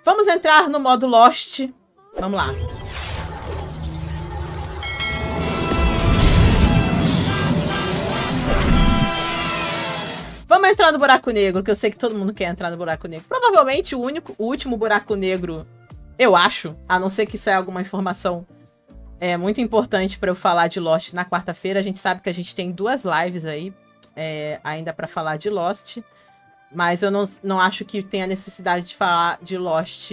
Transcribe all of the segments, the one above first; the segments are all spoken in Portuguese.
Vamos entrar no modo Lost. Vamos lá. Vamos entrar no buraco negro, que eu sei que todo mundo quer entrar no buraco negro. Provavelmente o último buraco negro, eu acho, a não ser que isso é alguma informação muito importante para eu falar de Lost na quarta-feira. A gente sabe que a gente tem 2 lives aí ainda para falar de Lost. Mas eu não acho que tenha necessidade de falar de Lost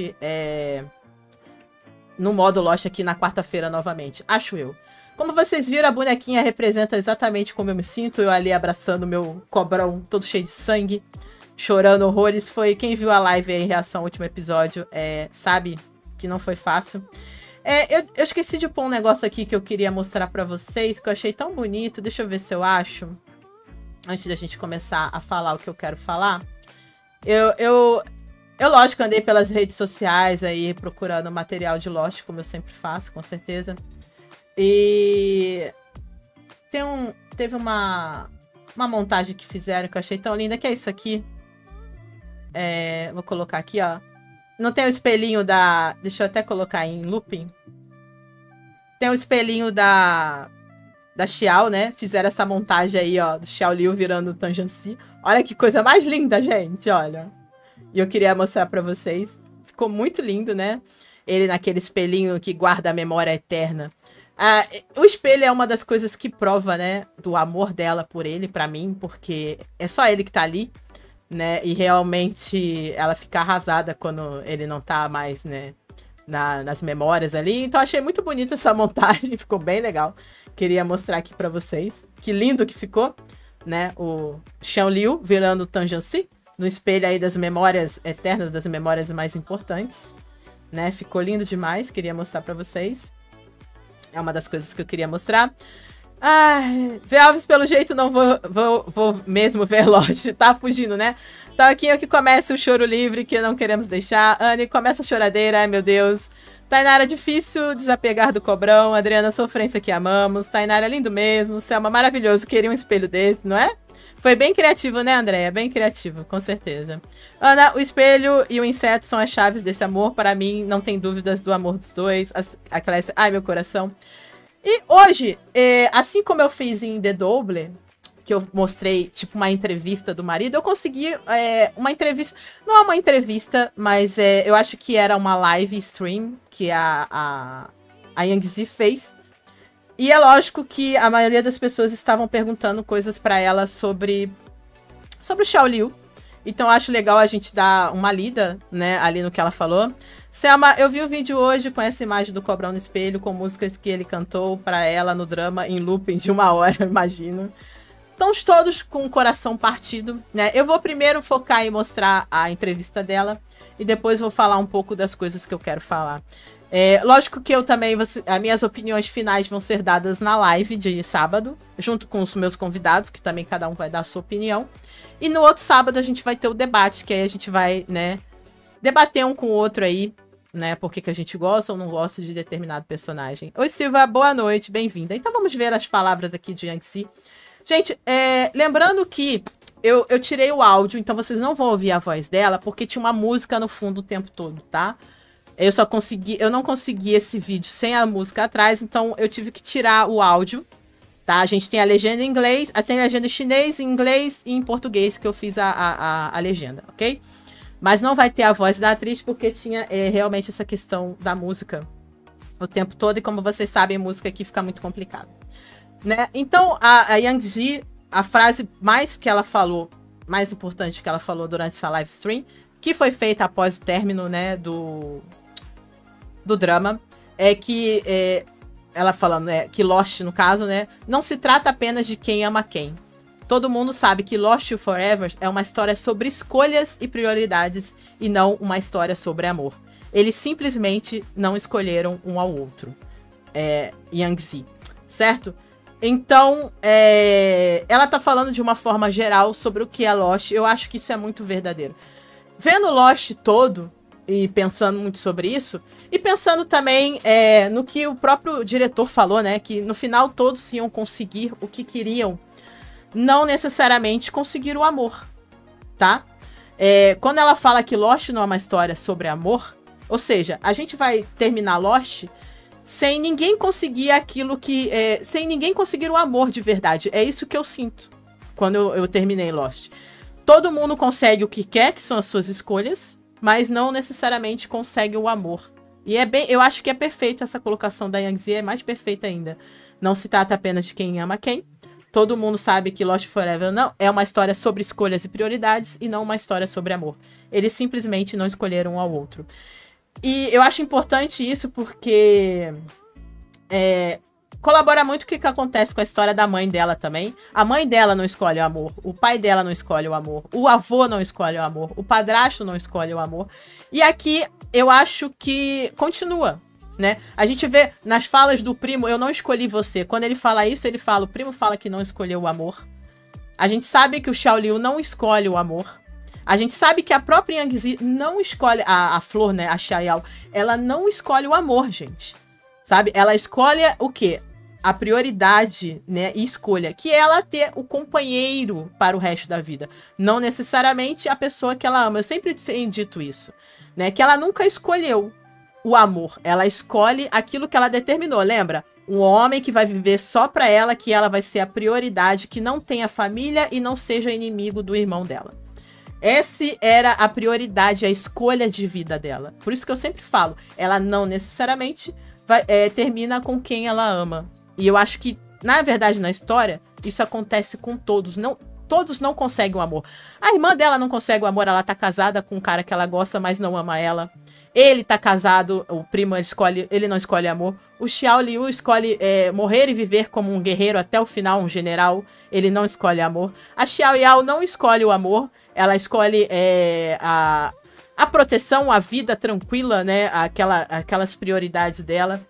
no modo Lost aqui na quarta-feira novamente. Acho eu. Como vocês viram, a bonequinha representa exatamente como eu me sinto. Eu ali abraçando meu cobrão todo cheio de sangue, chorando horrores. Foi quem viu a live aí em reação ao último episódio, sabe que não foi fácil. Eu esqueci de pôr um negócio aqui que eu queria mostrar pra vocês, que eu achei tão bonito. Deixa eu ver se eu acho. Antes da gente começar a falar o que eu quero falar. Eu lógico, andei pelas redes sociais aí procurando material de Lost, como eu sempre faço, com certeza. E teve uma montagem que fizeram que eu achei tão linda, que é isso aqui. Vou colocar aqui, ó. Não tem o espelhinho da... Deixa eu até colocar em looping. Tem o espelhinho da Xiao, né? Fizeram essa montagem aí, ó, do Xiao Liu virando Tangency. Olha que coisa mais linda, gente, olha. E eu queria mostrar pra vocês. Ficou muito lindo, né? Ele naquele espelhinho que guarda a memória eterna. O espelho é uma das coisas que prova, né, do amor dela por ele, pra mim, porque é só ele que tá ali, né? E realmente ela fica arrasada quando ele não tá mais, né, nas memórias ali. Então achei muito bonita essa montagem, ficou bem legal. Queria mostrar aqui pra vocês. Que lindo que ficou, né? O Xiao Liu virando Tangency no espelho aí das memórias eternas, das memórias mais importantes, né? Ficou lindo demais, queria mostrar pra vocês. É uma das coisas que eu queria mostrar. Alves, pelo jeito, não vou mesmo ver Lost. Tá fugindo, né? Então aqui é que começa o choro livre, que não queremos deixar. Anne, começa a choradeira, ai meu Deus. Tainara, difícil desapegar do cobrão. Adriana, sofrência que amamos. Tainara, lindo mesmo. Selma, maravilhoso. Queria um espelho desse, não é? Foi bem criativo, né, Andréia? Bem criativo, com certeza. Ana, o espelho e o inseto são as chaves desse amor. Para mim, não tem dúvidas do amor dos dois. Ai, meu coração. E hoje, assim como eu fiz em The Double, que eu mostrei, tipo, uma entrevista do marido, eu consegui uma entrevista... Não é uma entrevista, mas eu acho que era uma live stream que a Yang Zi fez. E é lógico que a maioria das pessoas estavam perguntando coisas pra ela sobre o Xiao Liu. Então eu acho legal a gente dar uma lida, né, ali no que ela falou. Selma, eu vi o vídeo hoje com essa imagem do cobrão no espelho, com músicas que ele cantou pra ela no drama, em looping de 1 hora, imagino. Estamos todos com o coração partido, né? Eu vou primeiro focar em mostrar a entrevista dela e depois vou falar um pouco das coisas que eu quero falar. Lógico que eu também, as minhas opiniões finais vão ser dadas na live de sábado, junto com os meus convidados, que também cada um vai dar a sua opinião. E no outro sábado a gente vai ter o debate, que aí a gente vai, né, debater um com o outro aí, né, por que a gente gosta ou não gosta de determinado personagem. Oi, Silva, boa noite, bem-vinda. Então vamos ver as palavras aqui de Yang Zi. Gente, lembrando que eu tirei o áudio, então vocês não vão ouvir a voz dela, porque tinha uma música no fundo o tempo todo, tá? Eu não consegui esse vídeo sem a música atrás, então eu tive que tirar o áudio, tá? A gente tem a legenda em inglês, tem a legenda em chinês, em inglês e em português, que eu fiz a legenda, ok? Mas não vai ter a voz da atriz, porque tinha realmente essa questão da música o tempo todo, e como vocês sabem, música aqui fica muito complicado, né? Então, a Yang Zi, a frase mais importante que ela falou durante essa live stream, que foi feita após o término, né, do drama, é que ela falando, que Lost, no caso, né, não se trata apenas de quem ama quem. Todo mundo sabe que Lost Forever é uma história sobre escolhas e prioridades e não uma história sobre amor. Eles simplesmente não escolheram um ao outro. Yang Zi, certo? Então, ela tá falando de uma forma geral sobre o que é Lost. Eu acho que isso é muito verdadeiro. Vendo Lost todo e pensando muito sobre isso, e pensando também no que o próprio diretor falou, né? Que no final todos iam conseguir o que queriam, não necessariamente conseguir o amor, tá? Quando ela fala que Lost não é uma história sobre amor, Ou seja, a gente vai terminar Lost sem ninguém conseguir aquilo que... sem ninguém conseguir o amor de verdade. É isso que eu sinto quando eu terminei Lost. Todo mundo consegue o que quer, que são as suas escolhas, mas não necessariamente consegue o amor. E eu acho que é perfeito essa colocação da Yang Zi, é mais perfeita ainda. Não se trata apenas de quem ama quem. Todo mundo sabe que Lost Forever não é uma história sobre escolhas e prioridades e não uma história sobre amor. Eles simplesmente não escolheram um ao outro. E eu acho importante isso porque colabora muito com o que acontece com a história da mãe dela também. A mãe dela não escolhe o amor, o pai dela não escolhe o amor, o avô não escolhe o amor, o padrasto não escolhe o amor. E aqui eu acho que continua, né? A gente vê nas falas do primo, eu não escolhi você. Quando ele fala isso, ele fala, o primo fala que não escolheu o amor. A gente sabe que o Xiao Liu não escolhe o amor. A gente sabe que a própria Yang Zi não escolhe, a flor, né, a Xiao, ela não escolhe o amor, gente. Sabe? Ela escolhe o quê? A prioridade, né, e escolha, que é ela ter o companheiro para o resto da vida. Não necessariamente a pessoa que ela ama. Eu sempre tenho dito isso, né, que ela nunca escolheu o amor. Ela escolhe aquilo que ela determinou, lembra? Um homem que vai viver só para ela, que ela vai ser a prioridade, que não tenha família e não seja inimigo do irmão dela. Essa era a prioridade, a escolha de vida dela. Por isso que eu sempre falo, ela não necessariamente termina com quem ela ama. E eu acho que, na verdade, na história, isso acontece com todos. Todos não conseguem o amor. A irmã dela não consegue o amor, ela tá casada com um cara que ela gosta, mas não ama ela. Ele tá casado, o primo ele não escolhe amor. O Xiao Liu escolhe morrer e viver como um guerreiro até o final, um general. Ele não escolhe amor. A Xiao Yao não escolhe o amor. Ela escolhe a proteção, a vida tranquila, né? Aquelas prioridades dela.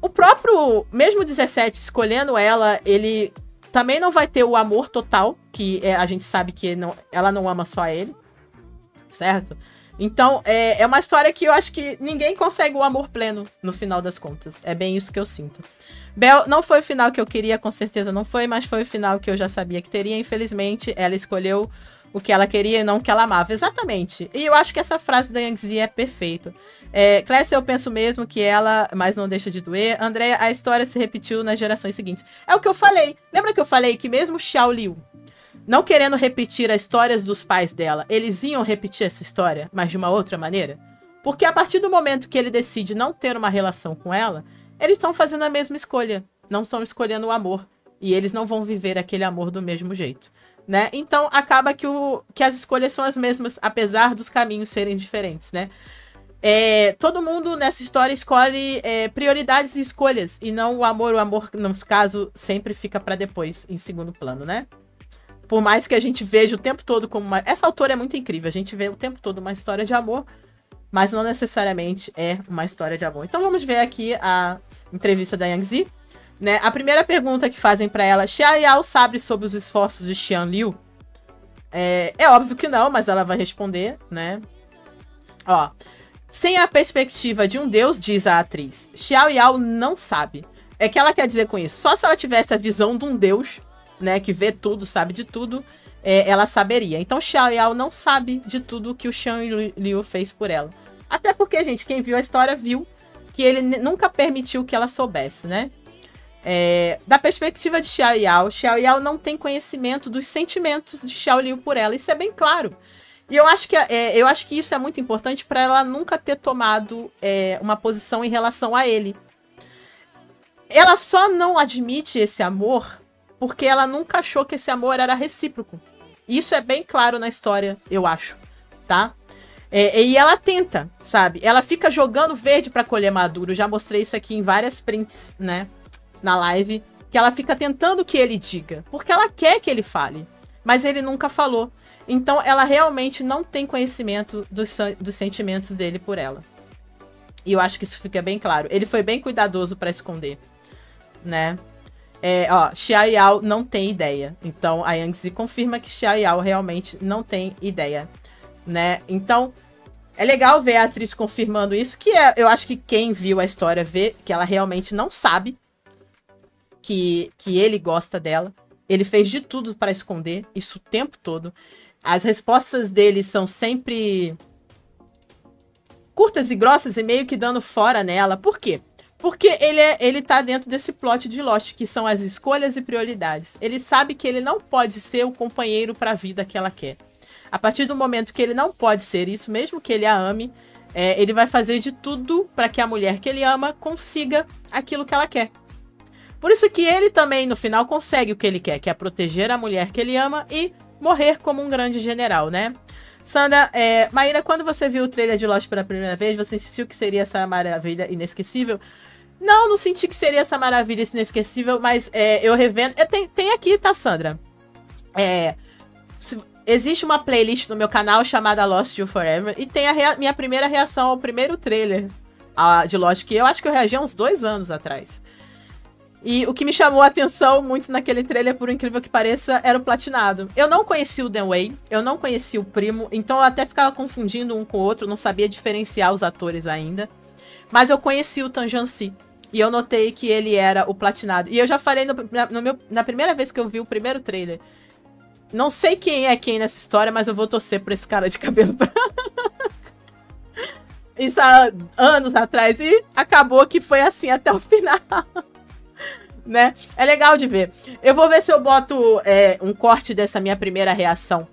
O próprio, mesmo 17 escolhendo ela, ele também não vai ter o amor total, que a gente sabe que ela não ama só ele, certo? Então, é uma história que eu acho que ninguém consegue o amor pleno, no final das contas. É bem isso que eu sinto. Bel não foi o final que eu queria, com certeza não foi, mas foi o final que eu já sabia que teria. Infelizmente, ela escolheu o que ela queria e não o que ela amava. Exatamente. E eu acho que essa frase da Yang Zi é perfeita. Clécia, eu penso mesmo que ela, mas não deixa de doer. Andréia, a história se repetiu nas gerações seguintes. É o que eu falei. Lembra que eu falei que mesmo Xiao Liu, não querendo repetir as histórias dos pais dela, eles iam repetir essa história, mas de uma outra maneira? Porque a partir do momento que ele decide não ter uma relação com ela, eles estão fazendo a mesma escolha. Não estão escolhendo o amor. E eles não vão viver aquele amor do mesmo jeito, né? Então, acaba que as escolhas são as mesmas, apesar dos caminhos serem diferentes, né? Todo mundo nessa história escolhe prioridades e escolhas, e não o amor. O amor, no caso, sempre fica pra depois, em segundo plano, né? Por mais que a gente veja o tempo todo como uma... Essa autora é muito incrível. A gente vê o tempo todo uma história de amor, mas não necessariamente é uma história de amor. Então vamos ver aqui a entrevista da Yang Zi, né? A primeira pergunta que fazem pra ela: Xiao Yao sabe sobre os esforços de Xiao Liu? É óbvio que não, mas ela vai responder, né? Ó, sem a perspectiva de um deus, diz a atriz, Xiao Yao não sabe. É que ela quer dizer com isso? Só se ela tivesse a visão de um deus, né, que vê tudo, sabe de tudo, ela saberia. Então Xiao Yao não sabe de tudo que o Xiao Liu fez por ela. Até porque, gente, quem viu a história viu que ele nunca permitiu que ela soubesse, né? Da perspectiva de Xiao Yao não tem conhecimento dos sentimentos de Xiao Liu por ela. Isso é bem claro. E eu acho que isso é muito importante para ela nunca ter tomado uma posição em relação a ele. Ela só não admite esse amor porque ela nunca achou que esse amor era recíproco. Isso é bem claro na história, eu acho, tá? E ela tenta, sabe? Ela fica jogando verde pra colher maduro. Eu já mostrei isso aqui em várias prints, né? Na live. Que ela fica tentando que ele diga. Porque ela quer que ele fale. Mas ele nunca falou. Então ela realmente não tem conhecimento dos sentimentos dele por ela. E eu acho que isso fica bem claro. Ele foi bem cuidadoso pra esconder, né? Xiao Yao não tem ideia. Então a Yang Zi confirma que Xiao Yao realmente não tem ideia, né? Então é legal ver a atriz confirmando isso, que eu acho que quem viu a história vê que ela realmente não sabe que ele gosta dela. Ele fez de tudo para esconder isso o tempo todo. As respostas dele são sempre curtas e grossas e meio que dando fora nela. Por quê? Porque ele tá dentro desse plot de Lost, que são as escolhas e prioridades. Ele sabe que ele não pode ser o companheiro pra vida que ela quer. A partir do momento que ele não pode ser isso, mesmo que ele a ame, ele vai fazer de tudo para que a mulher que ele ama consiga aquilo que ela quer. Por isso que ele também, no final, consegue o que ele quer, que é proteger a mulher que ele ama e morrer como um grande general, né? Sandra, Maíra, quando você viu o trailer de Lost pela primeira vez, você sentiu que seria essa maravilha inesquecível? Não senti que seria essa maravilha inesquecível, mas eu revendo... Tem aqui, tá, Sandra? Existe uma playlist no meu canal chamada Lost You Forever e tem a minha primeira reação ao primeiro trailer de Lost, que eu acho que eu reagi há uns 2 anos atrás. E o que me chamou a atenção muito naquele trailer, por incrível que pareça, era o platinado. Eu não conhecia o Dan Way, eu não conhecia o primo, então eu até ficava confundindo um com o outro, não sabia diferenciar os atores ainda. Mas eu conheci o Tanjansi e eu notei que ele era o platinado. E eu já falei na primeira vez que eu vi o primeiro trailer. Não sei quem é quem nessa história, mas eu vou torcer por esse cara de cabelo branco. Isso há anos atrás. E acabou que foi assim até o final. Né? É legal de ver. Eu vou ver se eu boto um corte dessa minha primeira reação,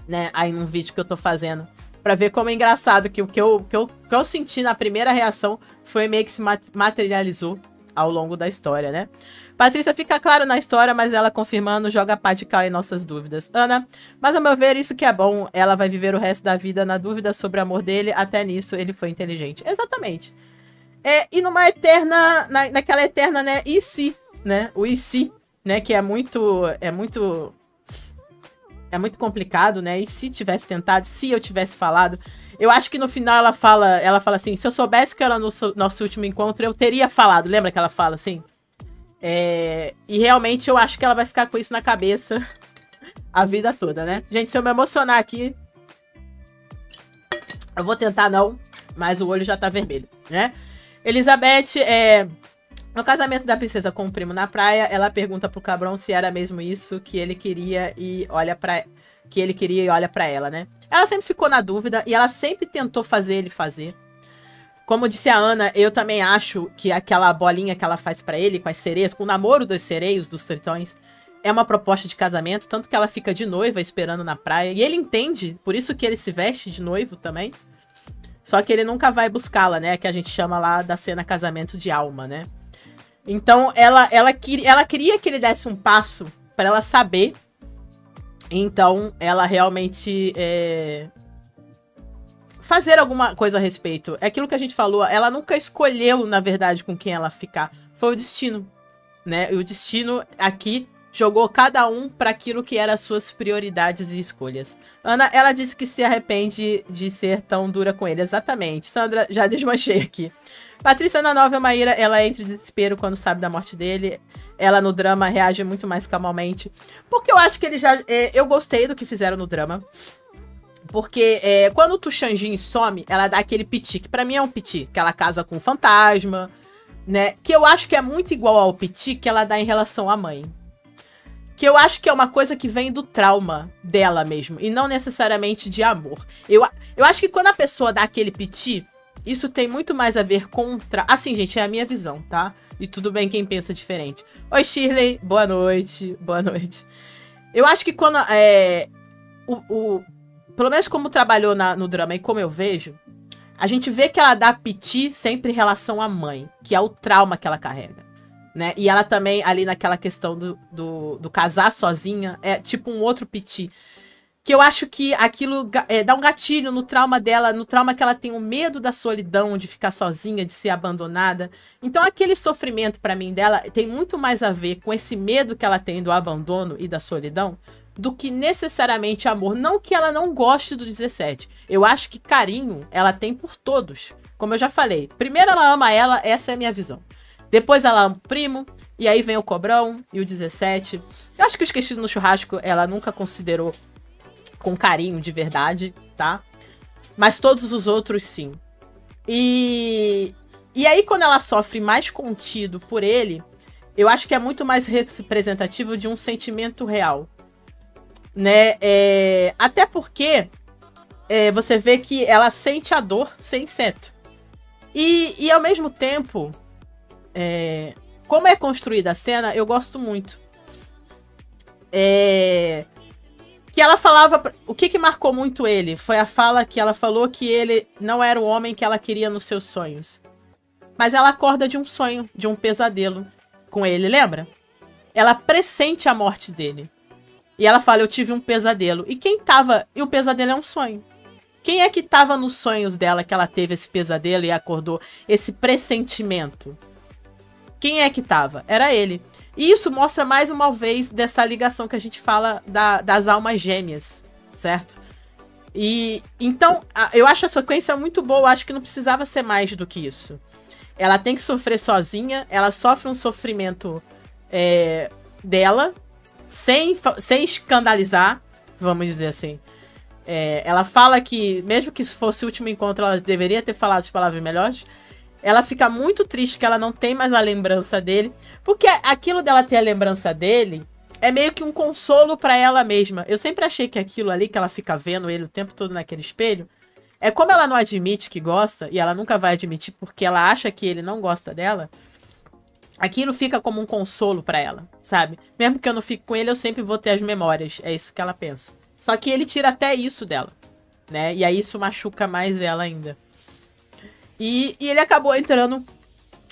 né? Aí num vídeo que eu tô fazendo. Pra ver como é engraçado que o que eu senti na primeira reação foi meio que se materializou ao longo da história, né? Patrícia, fica claro na história, mas ela confirmando joga pá de cal em nossas dúvidas. Ana, mas ao meu ver, isso que é bom. Ela vai viver o resto da vida na dúvida sobre o amor dele. Até nisso, ele foi inteligente. Exatamente. E numa eterna... Naquela eterna, né? E se, né? O e se, né? Que é muito complicado, né? E se tivesse tentado, se eu tivesse falado... Eu acho que no final ela fala assim, se eu soubesse que era no nosso último encontro, eu teria falado. Lembra que ela fala assim? E realmente eu acho que ela vai ficar com isso na cabeça a vida toda, né? Gente, se eu me emocionar aqui, eu vou tentar não, mas o olho já tá vermelho, né? Elizabeth, no casamento da princesa com o primo na praia, ela pergunta pro Cabrão se era mesmo isso que ele queria e olha pra ela, né? Ela sempre ficou na dúvida e ela sempre tentou fazer ele fazer. Como disse a Ana, eu também acho que aquela bolinha que ela faz pra ele, com as sereias, com o namoro dos sereios, dos tritões, é uma proposta de casamento, tanto que ela fica de noiva esperando na praia. E ele entende, por isso que ele se veste de noivo também. Só que ele nunca vai buscá-la, né? Que a gente chama lá da cena casamento de alma, né? Então, ela queria que ele desse um passo pra ela saber. Então, ela realmente... fazer alguma coisa a respeito. É aquilo que a gente falou, ela nunca escolheu, na verdade, com quem ela ficar. Foi o destino, né? E o destino aqui jogou cada um para aquilo que eram as suas prioridades e escolhas. Ana, ela disse que se arrepende de ser tão dura com ele. Exatamente. Sandra, já desmanchei aqui. Patrícia, na novela Maíra, ela entra em desespero quando sabe da morte dele. Ela no drama reage muito mais calmamente. Porque eu acho que ele já... eu gostei do que fizeram no drama. Porque quando o Tuxanjin some, ela dá aquele piti, que pra mim é um piti, que ela casa com um fantasma, né? Que eu acho que é muito igual ao piti que ela dá em relação à mãe. Que eu acho que é uma coisa que vem do trauma dela mesmo, e não necessariamente de amor. Eu acho que quando a pessoa dá aquele piti, isso tem muito mais a ver com... Assim, gente, é a minha visão, tá? E tudo bem quem pensa diferente. Oi, Shirley, boa noite, boa noite. Eu acho que quando... pelo menos como trabalhou no drama e como eu vejo, a gente vê que ela dá piti sempre em relação à mãe, que é o trauma que ela carrega, né? E ela também, ali naquela questão do casar sozinha, é tipo um outro piti. Que eu acho que aquilo dá um gatilho no trauma dela, no trauma que ela tem o medo da solidão, de ficar sozinha, de ser abandonada. Então aquele sofrimento pra mim dela tem muito mais a ver com esse medo que ela tem do abandono e da solidão, do que necessariamente amor. Não que ela não goste do 17. Eu acho que carinho ela tem por todos. Como eu já falei. Primeiro ela ama ela, essa é a minha visão. Depois ela ama o primo, e aí vem o Cobrão e o 17. Eu acho que o Esquecido no Churrasco ela nunca considerou com carinho de verdade, tá? Mas todos os outros sim. E aí quando ela sofre mais contido por ele, eu acho que é muito mais representativo de um sentimento real. Né? Até porque você vê que ela sente a dor sem inseto. E ao mesmo tempo, como é construída a cena, eu gosto muito. Que ela falava... O que marcou muito ele? Foi a fala que ela falou que ele não era o homem que ela queria nos seus sonhos. Mas ela acorda de um sonho, de um pesadelo com ele, lembra? Ela pressente a morte dele. E ela fala, eu tive um pesadelo. E quem tava... E o pesadelo é um sonho. Quem é que tava nos sonhos dela que ela teve esse pesadelo e acordou? Esse pressentimento. Quem é que tava? Era ele. E isso mostra mais uma vez dessa ligação que a gente fala das almas gêmeas, certo? E então, eu acho a sequência muito boa. Acho que não precisava ser mais do que isso. Ela tem que sofrer sozinha. Ela sofre um sofrimento dela, sem escandalizar, vamos dizer assim. Ela fala que, mesmo que isso fosse o último encontro, ela deveria ter falado as palavras melhores. Ela fica muito triste que ela não tem mais a lembrança dele. Porque aquilo dela ter a lembrança dele é meio que um consolo pra ela mesma. Eu sempre achei que aquilo ali, que ela fica vendo ele o tempo todo naquele espelho, como ela não admite que gosta, e ela nunca vai admitir porque ela acha que ele não gosta dela, aquilo fica como um consolo pra ela, sabe? Mesmo que eu não fique com ele, eu sempre vou ter as memórias. É isso que ela pensa. Só que ele tira até isso dela, né? E aí isso machuca mais ela ainda. E ele acabou entrando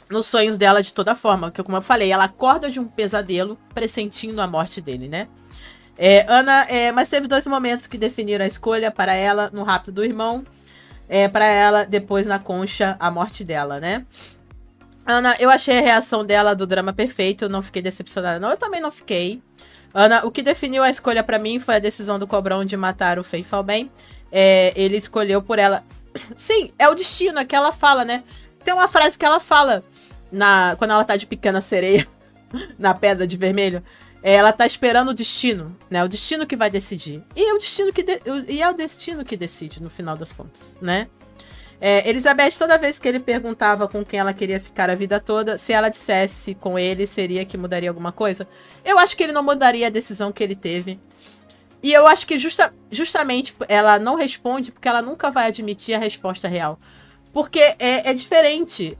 nos sonhos dela de toda forma. Que, como eu falei, ela acorda de um pesadelo pressentindo a morte dele, né? Ana, mas teve 2 momentos que definiram a escolha para ela no Rapto do Irmão. Para ela, depois na Concha, a morte dela, né? Ana, eu achei a reação dela do drama perfeito. Eu não fiquei decepcionada, não. Eu também não fiquei. Ana, o que definiu a escolha pra mim foi a decisão do Cobrão de matar o Fei Falben. Ele escolheu por ela. Sim, é o destino, é que ela fala, né? Tem uma frase que ela fala quando ela tá de pequena sereia na pedra de vermelho. Ela tá esperando o destino, né? O destino que vai decidir. E é o destino que decide, no final das contas, né? Elizabeth, toda vez que ele perguntava com quem ela queria ficar a vida toda, se ela dissesse com ele, seria que mudaria alguma coisa? Eu acho que ele não mudaria a decisão que ele teve. E eu acho que justamente ela não responde porque ela nunca vai admitir a resposta real. Porque é diferente.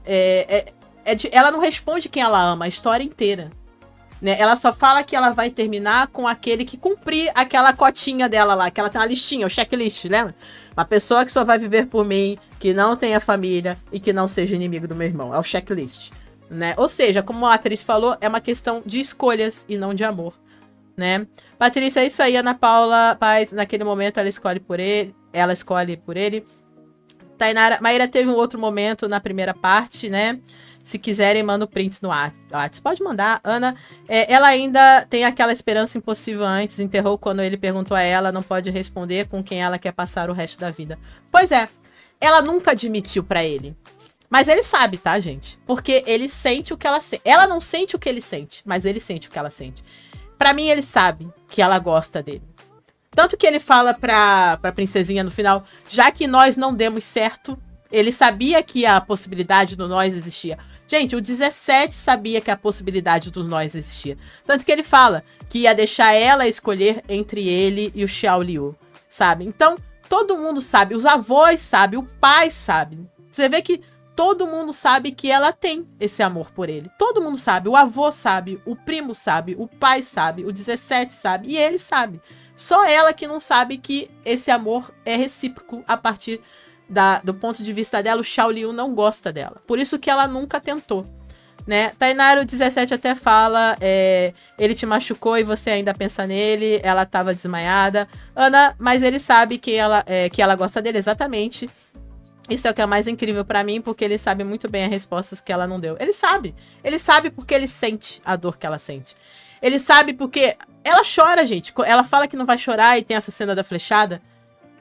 Ela não responde quem ela ama a história inteira. Né? Ela só fala que ela vai terminar com aquele que cumprir aquela cotinha dela lá, que ela tem uma listinha, o checklist, lembra? Uma pessoa que só vai viver por mim, que não tenha família e que não seja inimigo do meu irmão. É o checklist. Né? Ou seja, como a atriz falou, é uma questão de escolhas e não de amor. Né? Patrícia, é isso aí. Ana Paula Paz, naquele momento ela escolhe por ele. Tainara, Maíra teve um outro momento na primeira parte, né? Se quiserem, manda prints no WhatsApp. Pode mandar. Ana, ela ainda tem aquela esperança impossível antes. Enterrou quando ele perguntou a ela. Não pode responder com quem ela quer passar o resto da vida. Pois é. Ela nunca admitiu pra ele. Mas ele sabe, tá, gente? Porque ele sente o que ela sente. Ela não sente o que ele sente, mas ele sente o que ela sente. Pra mim, ele sabe que ela gosta dele. Tanto que ele fala pra princesinha no final, já que nós não demos certo, ele sabia que a possibilidade do nós existia. Gente, o 17 sabia que a possibilidade do nós existia. Tanto que ele fala que ia deixar ela escolher entre ele e o Xiao Liu, sabe? Então, todo mundo sabe, os avós sabem, o pai sabe. Você vê que todo mundo sabe que ela tem esse amor por ele. Todo mundo sabe. O avô sabe, o primo sabe, o pai sabe, o 17 sabe e ele sabe. Só ela que não sabe que esse amor é recíproco a partir do ponto de vista dela. O Xiao Liu não gosta dela. Por isso que ela nunca tentou. Né? Tainara, o 17 até fala, ele te machucou e você ainda pensa nele, ela tava desmaiada. Ana, mas ele sabe que ela gosta dele, exatamente. Isso é o que é mais incrível pra mim, porque ele sabe muito bem as respostas que ela não deu. Ele sabe porque ele sente a dor que ela sente. Ele sabe porque ela chora, gente. Ela fala que não vai chorar e tem essa cena da flechada.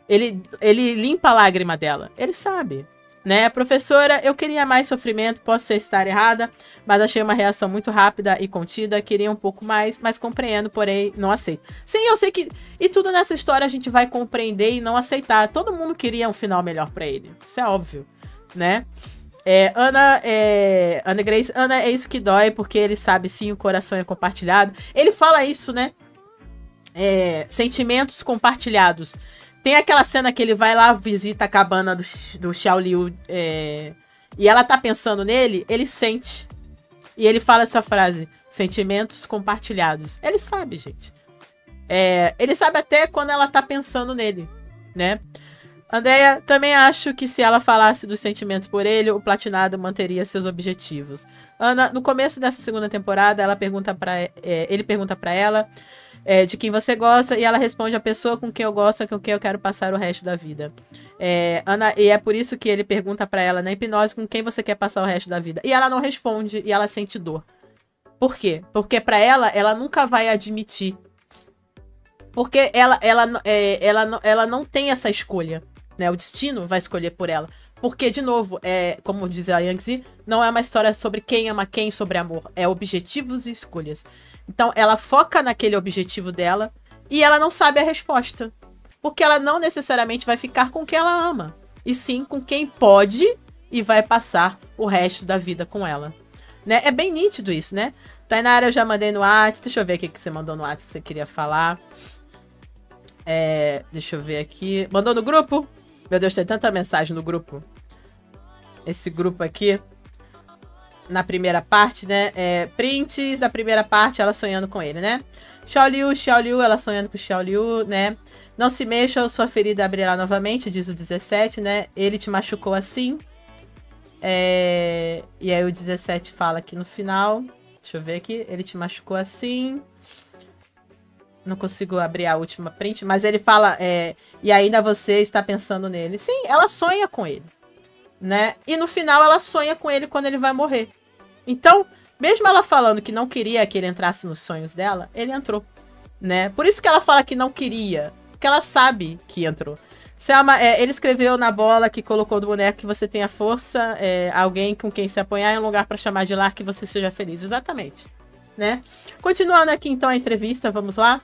Ele limpa a lágrima dela. Ele sabe. Né? Professora, eu queria mais sofrimento, posso estar errada, mas achei uma reação muito rápida e contida, queria um pouco mais, mas compreendo, porém não aceito. Sim, eu sei que... E tudo nessa história a gente vai compreender e não aceitar. Todo mundo queria um final melhor pra ele. Isso é óbvio, né? Ana Grace, Ana, é isso que dói, porque ele sabe sim, o coração é compartilhado. Ele fala isso, né? Sentimentos compartilhados. Tem aquela cena que ele vai lá, visita a cabana do Xiao Liu, e ela tá pensando nele, ele sente. E ele fala essa frase, sentimentos compartilhados. Ele sabe, gente. Ele sabe até quando ela tá pensando nele, né? Andrea, também acho que se ela falasse dos sentimentos por ele, o Platinado manteria seus objetivos. Ana, no começo dessa segunda temporada, ele pergunta pra ela de quem você gosta, e ela responde a pessoa com quem eu gosto, com quem eu quero passar o resto da vida. Ana, e é por isso que ele pergunta pra ela na hipnose com quem você quer passar o resto da vida. E ela não responde, e ela sente dor. Por quê? Porque pra ela nunca vai admitir. Porque ela não tem essa escolha. Né? O destino vai escolher por ela. Porque, de novo, como diz a Yang Zi, não é uma história sobre quem ama quem, sobre amor. É objetivos e escolhas. Então, ela foca naquele objetivo dela e ela não sabe a resposta. Porque ela não necessariamente vai ficar com quem ela ama. E sim com quem pode e vai passar o resto da vida com ela. Né? É bem nítido isso, né? Tainara, eu já mandei no WhatsApp. Deixa eu ver o que você mandou no WhatsApp que você queria falar. Deixa eu ver aqui. Mandou no grupo? Meu Deus, tem tanta mensagem no grupo. Esse grupo aqui. Na primeira parte, né? Prints da primeira parte, ela sonhando com ele, né? Xiao Liu, ela sonhando com Xiao Liu, né? Não se mexa, sua ferida abrirá novamente, diz o 17, né? Ele te machucou assim. E aí o 17 fala aqui no final. Deixa eu ver aqui. Ele te machucou assim. Não consigo abrir a última print, mas ele fala, e ainda você está pensando nele. Sim, ela sonha com ele, né? E no final ela sonha com ele quando ele vai morrer. Então, mesmo ela falando que não queria que ele entrasse nos sonhos dela, ele entrou, né? Por isso que ela fala que não queria, porque ela sabe que entrou. Selma, ele escreveu na bola que colocou do boneco que você tenha força, alguém com quem se apoiar, em um lugar para chamar de lar, que você seja feliz. Exatamente, né? Continuando aqui então a entrevista, vamos lá.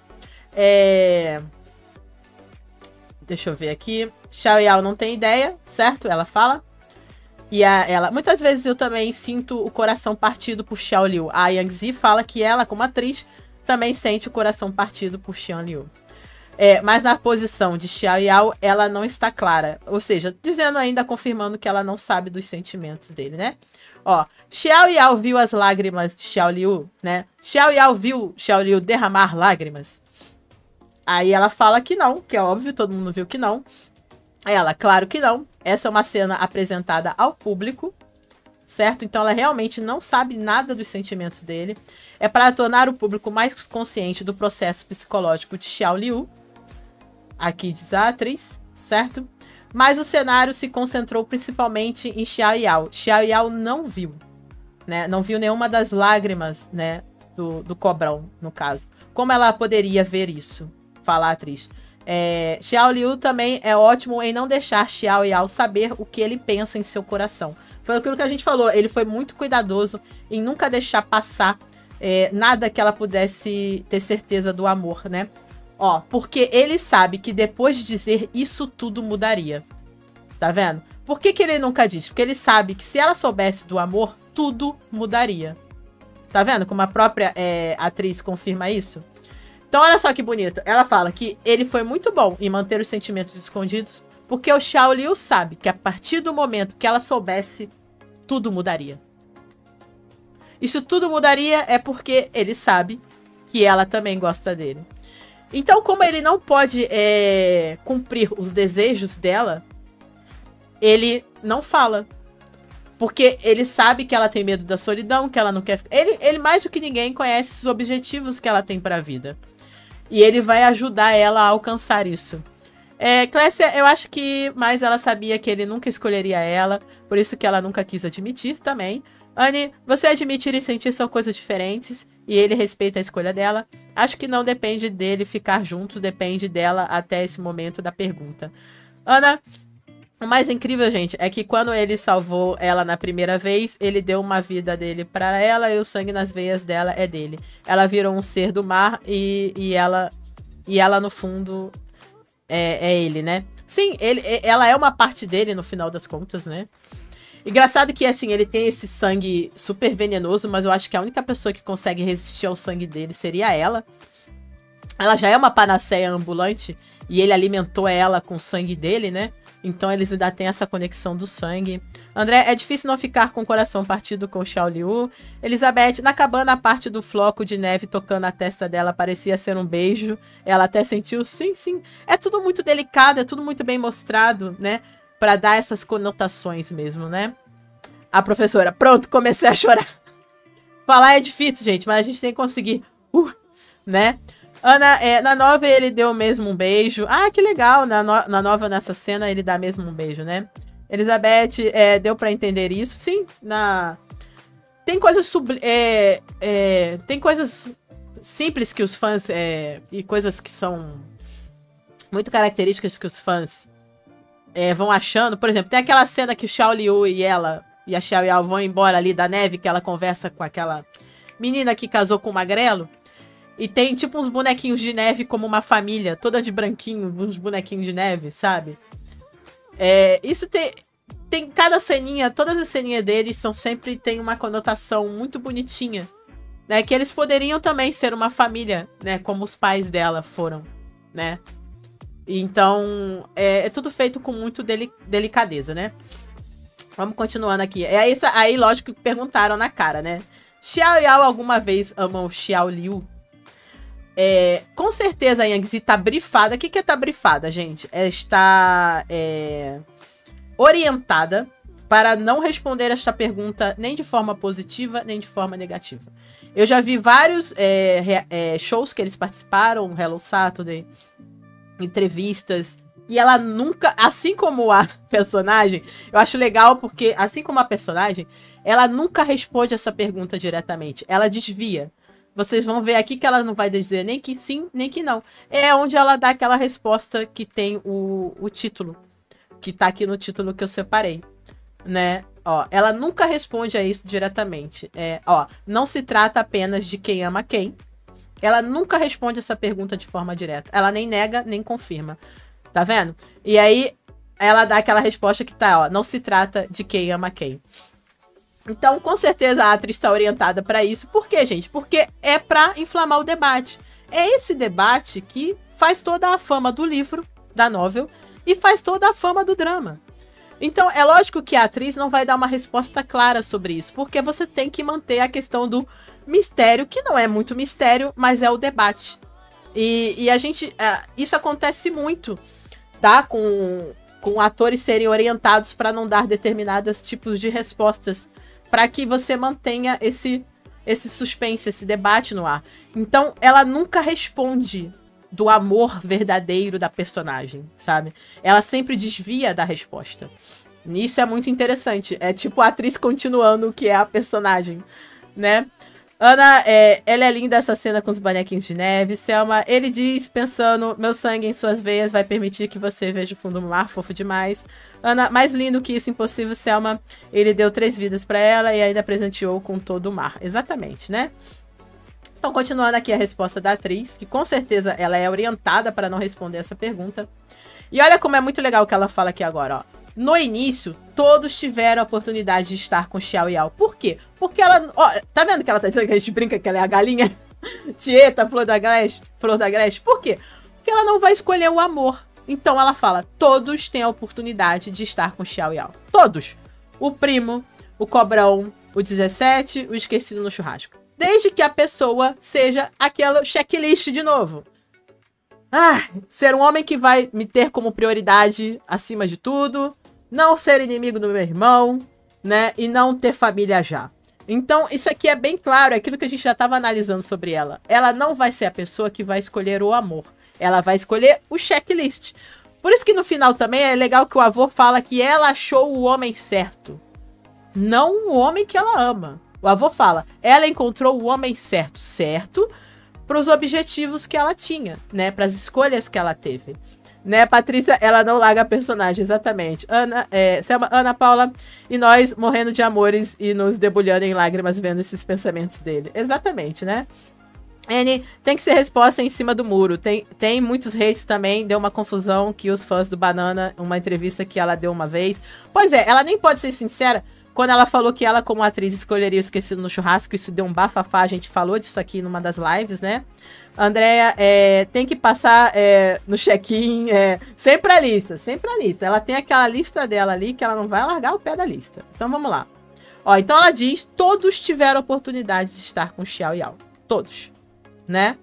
Deixa eu ver aqui. Xiao Yao não tem ideia, certo? Ela fala. E ela, muitas vezes eu também sinto o coração partido por Xiao Liu. A Yang Zi fala que ela, como atriz, também sente o coração partido por Xiao Liu. Mas na posição de Xiao Yao, ela não está clara. Ou seja, dizendo ainda, confirmando que ela não sabe dos sentimentos dele, né? Ó, Xiao Yao viu as lágrimas de Xiao Liu, né? Xiao Yao viu Xiao Liu derramar lágrimas. Aí ela fala que não, que é óbvio, todo mundo viu que não. Aí ela, claro que não. Essa é uma cena apresentada ao público, certo? Então ela realmente não sabe nada dos sentimentos dele. É para tornar o público mais consciente do processo psicológico de Xiao Liu. Aqui diz a atriz, certo? Mas o cenário se concentrou principalmente em Xiao Yao. Xiao Yao não viu, né? Não viu nenhuma das lágrimas, né? Do cobrão, no caso. Como ela poderia ver isso? Fala a atriz. Xiao Liu também é ótimo em não deixar Xiao Yao saber o que ele pensa em seu coração. Foi aquilo que a gente falou. Ele foi muito cuidadoso em nunca deixar passar nada que ela pudesse ter certeza do amor, né? Ó, porque ele sabe que depois de dizer isso tudo mudaria. Tá vendo? Por que ele nunca disse? Porque ele sabe que se ela soubesse do amor, tudo mudaria. Tá vendo como a própria atriz confirma isso? Então olha só que bonito. Ela fala que ele foi muito bom em manter os sentimentos escondidos, porque o Xiao Liu sabe que a partir do momento que ela soubesse, tudo mudaria. Isso tudo mudaria é porque ele sabe que ela também gosta dele. Então, como ele não pode cumprir os desejos dela, ele não fala. Porque ele sabe que ela tem medo da solidão, que ela não quer... Ele mais do que ninguém conhece os objetivos que ela tem para a vida. E ele vai ajudar ela a alcançar isso. Clécia, eu acho que mais ela sabia que ele nunca escolheria ela, por isso que ela nunca quis admitir também. Anne, você admitir e sentir são coisas diferentes, e ele respeita a escolha dela. Acho que não depende dele ficar junto, depende dela até esse momento da pergunta. Ana, o mais incrível, gente, é que quando ele salvou ela na primeira vez, ele deu uma vida dele para ela e o sangue nas veias dela é dele. Ela virou um ser do mar e ela no fundo é ele, né? Sim, ela é uma parte dele no final das contas, né? Engraçado que, assim, ele tem esse sangue super venenoso, mas eu acho que a única pessoa que consegue resistir ao sangue dele seria ela. ela já é uma panaceia ambulante e ele alimentou ela com o sangue dele, né? Então eles ainda têm essa conexão do sangue. André, é difícil não ficar com o coração partido com o Xiao Liu. Elizabeth, na cabana, a parte do floco de neve tocando a testa dela parecia ser um beijo. Ela até sentiu, sim, sim. É tudo muito delicado, é tudo muito bem mostrado, né? Pra dar essas conotações mesmo, né? A professora, pronto, comecei a chorar. Falar é difícil, gente, mas a gente tem que conseguir, né? Ana, na nova ele deu mesmo um beijo. Ah, que legal, na nova, nessa cena, ele dá mesmo um beijo, né? Elizabeth, deu pra entender isso. Sim, tem coisas tem coisas simples que os fãs, e coisas que são muito características que os fãs vão achando. Por exemplo, tem aquela cena que o Xiao Liu e ela e a Xiao Yao vão embora ali da neve, que ela conversa com aquela menina que casou com o Magrelo. E tem tipo uns bonequinhos de neve como uma família, toda de branquinho, uns bonequinhos de neve, sabe? Isso tem cada ceninha, todas as ceninhas deles tem uma conotação muito bonitinha, né? Que eles poderiam também ser uma família, né? Como os pais dela foram, né? Então, é tudo feito com muito delicadeza, né? Vamos continuando aqui. Aí, lógico que perguntaram na cara, né? Xiao Yao alguma vez ama o Xiao Liu? Com certeza a Yang tá brifada. O que é tá brifada, gente? Está orientada para não responder esta pergunta nem de forma positiva, nem de forma negativa. Eu já vi vários shows que eles participaram, Hello Saturday, entrevistas, e ela nunca, assim como a personagem, eu acho legal porque, assim como a personagem, ela nunca responde essa pergunta diretamente. Ela desvia. Vocês vão ver aqui que ela não vai dizer nem que sim, nem que não. É onde ela dá aquela resposta que tem o título. Que tá aqui no título que eu separei. Né? Ó, ela nunca responde a isso diretamente. Não se trata apenas de quem ama quem. Ela nunca responde essa pergunta de forma direta. Ela nem nega, nem confirma. Tá vendo? E aí, ela dá aquela resposta que tá, não se trata de quem ama quem. Então, com certeza, a atriz está orientada para isso. Por quê, gente? Porque é para inflamar o debate. É esse debate que faz toda a fama do livro, da novel, e faz toda a fama do drama. Então, é lógico que a atriz não vai dar uma resposta clara sobre isso, porque você tem que manter a questão do mistério, que não é muito mistério, mas é o debate. E a gente... isso acontece muito, tá? Com atores serem orientados para não dar determinados tipos de respostas, para que você mantenha esse suspense, esse debate no ar. Então, ela nunca responde do amor verdadeiro da personagem, sabe? Ela sempre desvia da resposta. Isso é muito interessante. É tipo a atriz continuando o que é a personagem, né? Ana, ela é linda essa cena com os bonequinhos de neve. Selma, ele diz, pensando, meu sangue em suas veias vai permitir que você veja o fundo do mar, fofo demais. Ana, mais lindo que isso, impossível, Selma. Ele deu 3 vidas pra ela e ainda presenteou com todo o mar. Exatamente, né? Então, continuando aqui a resposta da atriz, que com certeza ela é orientada para não responder essa pergunta. E olha como é muito legal o que ela fala aqui agora, ó. No início, todos tiveram a oportunidade de estar com Xiao Yao. Por quê? Porque ela... Ó, tá vendo que ela tá dizendo que a gente brinca que ela é a galinha? Tieta, flor da Agreste. Por quê? Porque ela não vai escolher o amor. Então ela fala, todos têm a oportunidade de estar com Xiao Yao. Todos. O primo, o cobrão, o 17, o esquecido no churrasco. Desde que a pessoa seja aquela checklist de novo. Ser um homem que vai me ter como prioridade acima de tudo. Não ser inimigo do meu irmão, né? E não ter família já. Então, isso aqui é bem claro, é aquilo que a gente já estava analisando sobre ela. Ela não vai ser a pessoa que vai escolher o amor. Ela vai escolher o checklist. Por isso que no final também é legal que o avô fala que ela achou o homem certo. Não o homem que ela ama. O avô fala, ela encontrou o homem certo para os objetivos que ela tinha, né? Para as escolhas que ela teve. Né, Patrícia, ela não larga a personagem, exatamente. Selma, Ana Paula e nós morrendo de amores e nos debulhando em lágrimas vendo esses pensamentos dele. Exatamente, né? Anne, tem que ser resposta em cima do muro. Tem muitos hates também, deu uma confusão que os fãs do Banana, uma entrevista que ela deu uma vez. Pois é, ela nem pode ser sincera Quando ela falou que ela, como atriz, escolheria o Esquecido no Churrasco, isso deu um bafafá, a gente falou disso aqui numa das lives, né? Andréia tem que passar no check-in, sempre a lista, sempre a lista. Ela tem aquela lista dela ali que ela não vai largar o pé da lista. Então vamos lá. Ó, então ela diz, todos tiveram oportunidade de estar com Xiao Yao. Todos, né?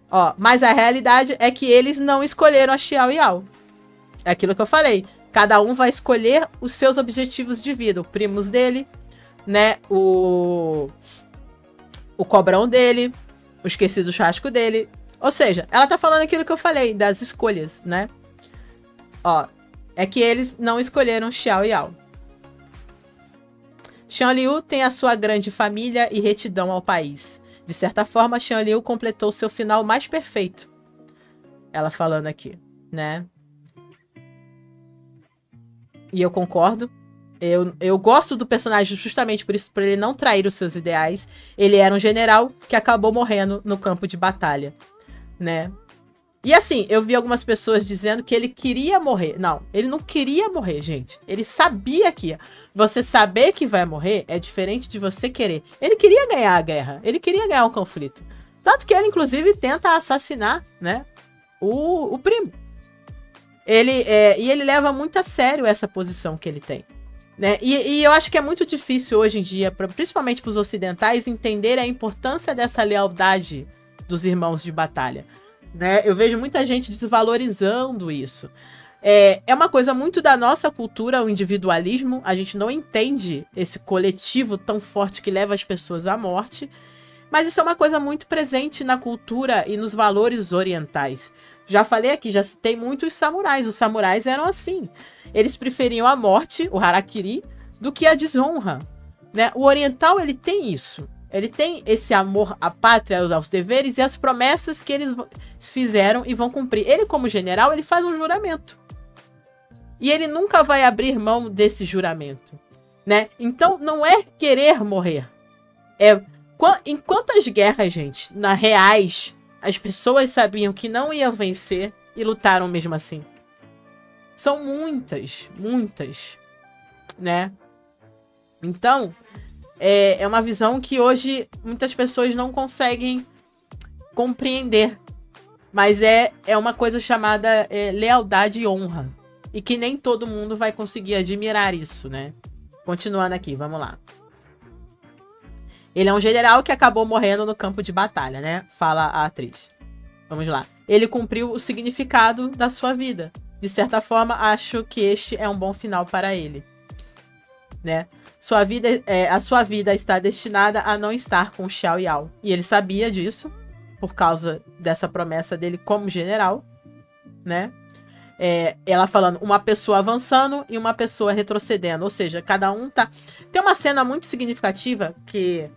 Ó, mas a realidade é que eles não escolheram a Xiao Yao. É aquilo que eu falei. Cada um vai escolher os seus objetivos de vida. Os primos dele, né? O cobrão dele, o esquecido churrasco dele. Ou seja, ela tá falando aquilo que eu falei, das escolhas, né? Ó, é que eles não escolheram Xiao Yao. Xiang Liu tem a sua grande família e retidão ao país. De certa forma, Xiang Liu completou seu final mais perfeito. Ela falando aqui, né? E eu concordo. Eu gosto do personagem justamente por isso, por ele não trair os seus ideais. Ele era um general que acabou morrendo no campo de batalha, né? E assim, eu vi algumas pessoas dizendo que ele queria morrer. Não, ele não queria morrer, gente. Ele sabia que ia. Você saber que vai morrer é diferente de você querer. Ele queria ganhar a guerra. Ele queria ganhar o conflito. Tanto que ele, inclusive, tenta assassinar, né, o primo. E ele leva muito a sério essa posição que ele tem, né? E eu acho que é muito difícil hoje em dia, principalmente para os ocidentais, entender a importância dessa lealdade dos irmãos de batalha, né? Eu vejo muita gente desvalorizando isso. É uma coisa muito da nossa cultura, o individualismo. A gente não entende esse coletivo tão forte que leva as pessoas à morte. Mas isso é uma coisa muito presente na cultura e nos valores orientais. Já falei aqui, já citei muitos samurais. Os samurais eram assim. Eles preferiam a morte, o harakiri, do que a desonra, né? O oriental, ele tem isso. Ele tem esse amor à pátria, aos deveres e às promessas que eles fizeram e vão cumprir. Ele, como general, ele faz um juramento. E ele nunca vai abrir mão desse juramento, né? Então, não é querer morrer. Em quantas guerras, gente, reais, as pessoas sabiam que não iam vencer e lutaram mesmo assim? São muitas, muitas, né? Então, é uma visão que hoje muitas pessoas não conseguem compreender. Mas é uma coisa chamada lealdade e honra. E que nem todo mundo vai conseguir admirar isso, né? Continuando aqui, vamos lá. Ele é um general que acabou morrendo no campo de batalha, né? Fala a atriz. Vamos lá. Ele cumpriu o significado da sua vida. De certa forma, acho que este é um bom final para ele, né? A sua vida está destinada a não estar com Xiao Yao. E ele sabia disso, por causa dessa promessa dele como general, né? Ela falando uma pessoa avançando e uma pessoa retrocedendo. Ou seja, cada um tá... Tem uma cena muito significativa que...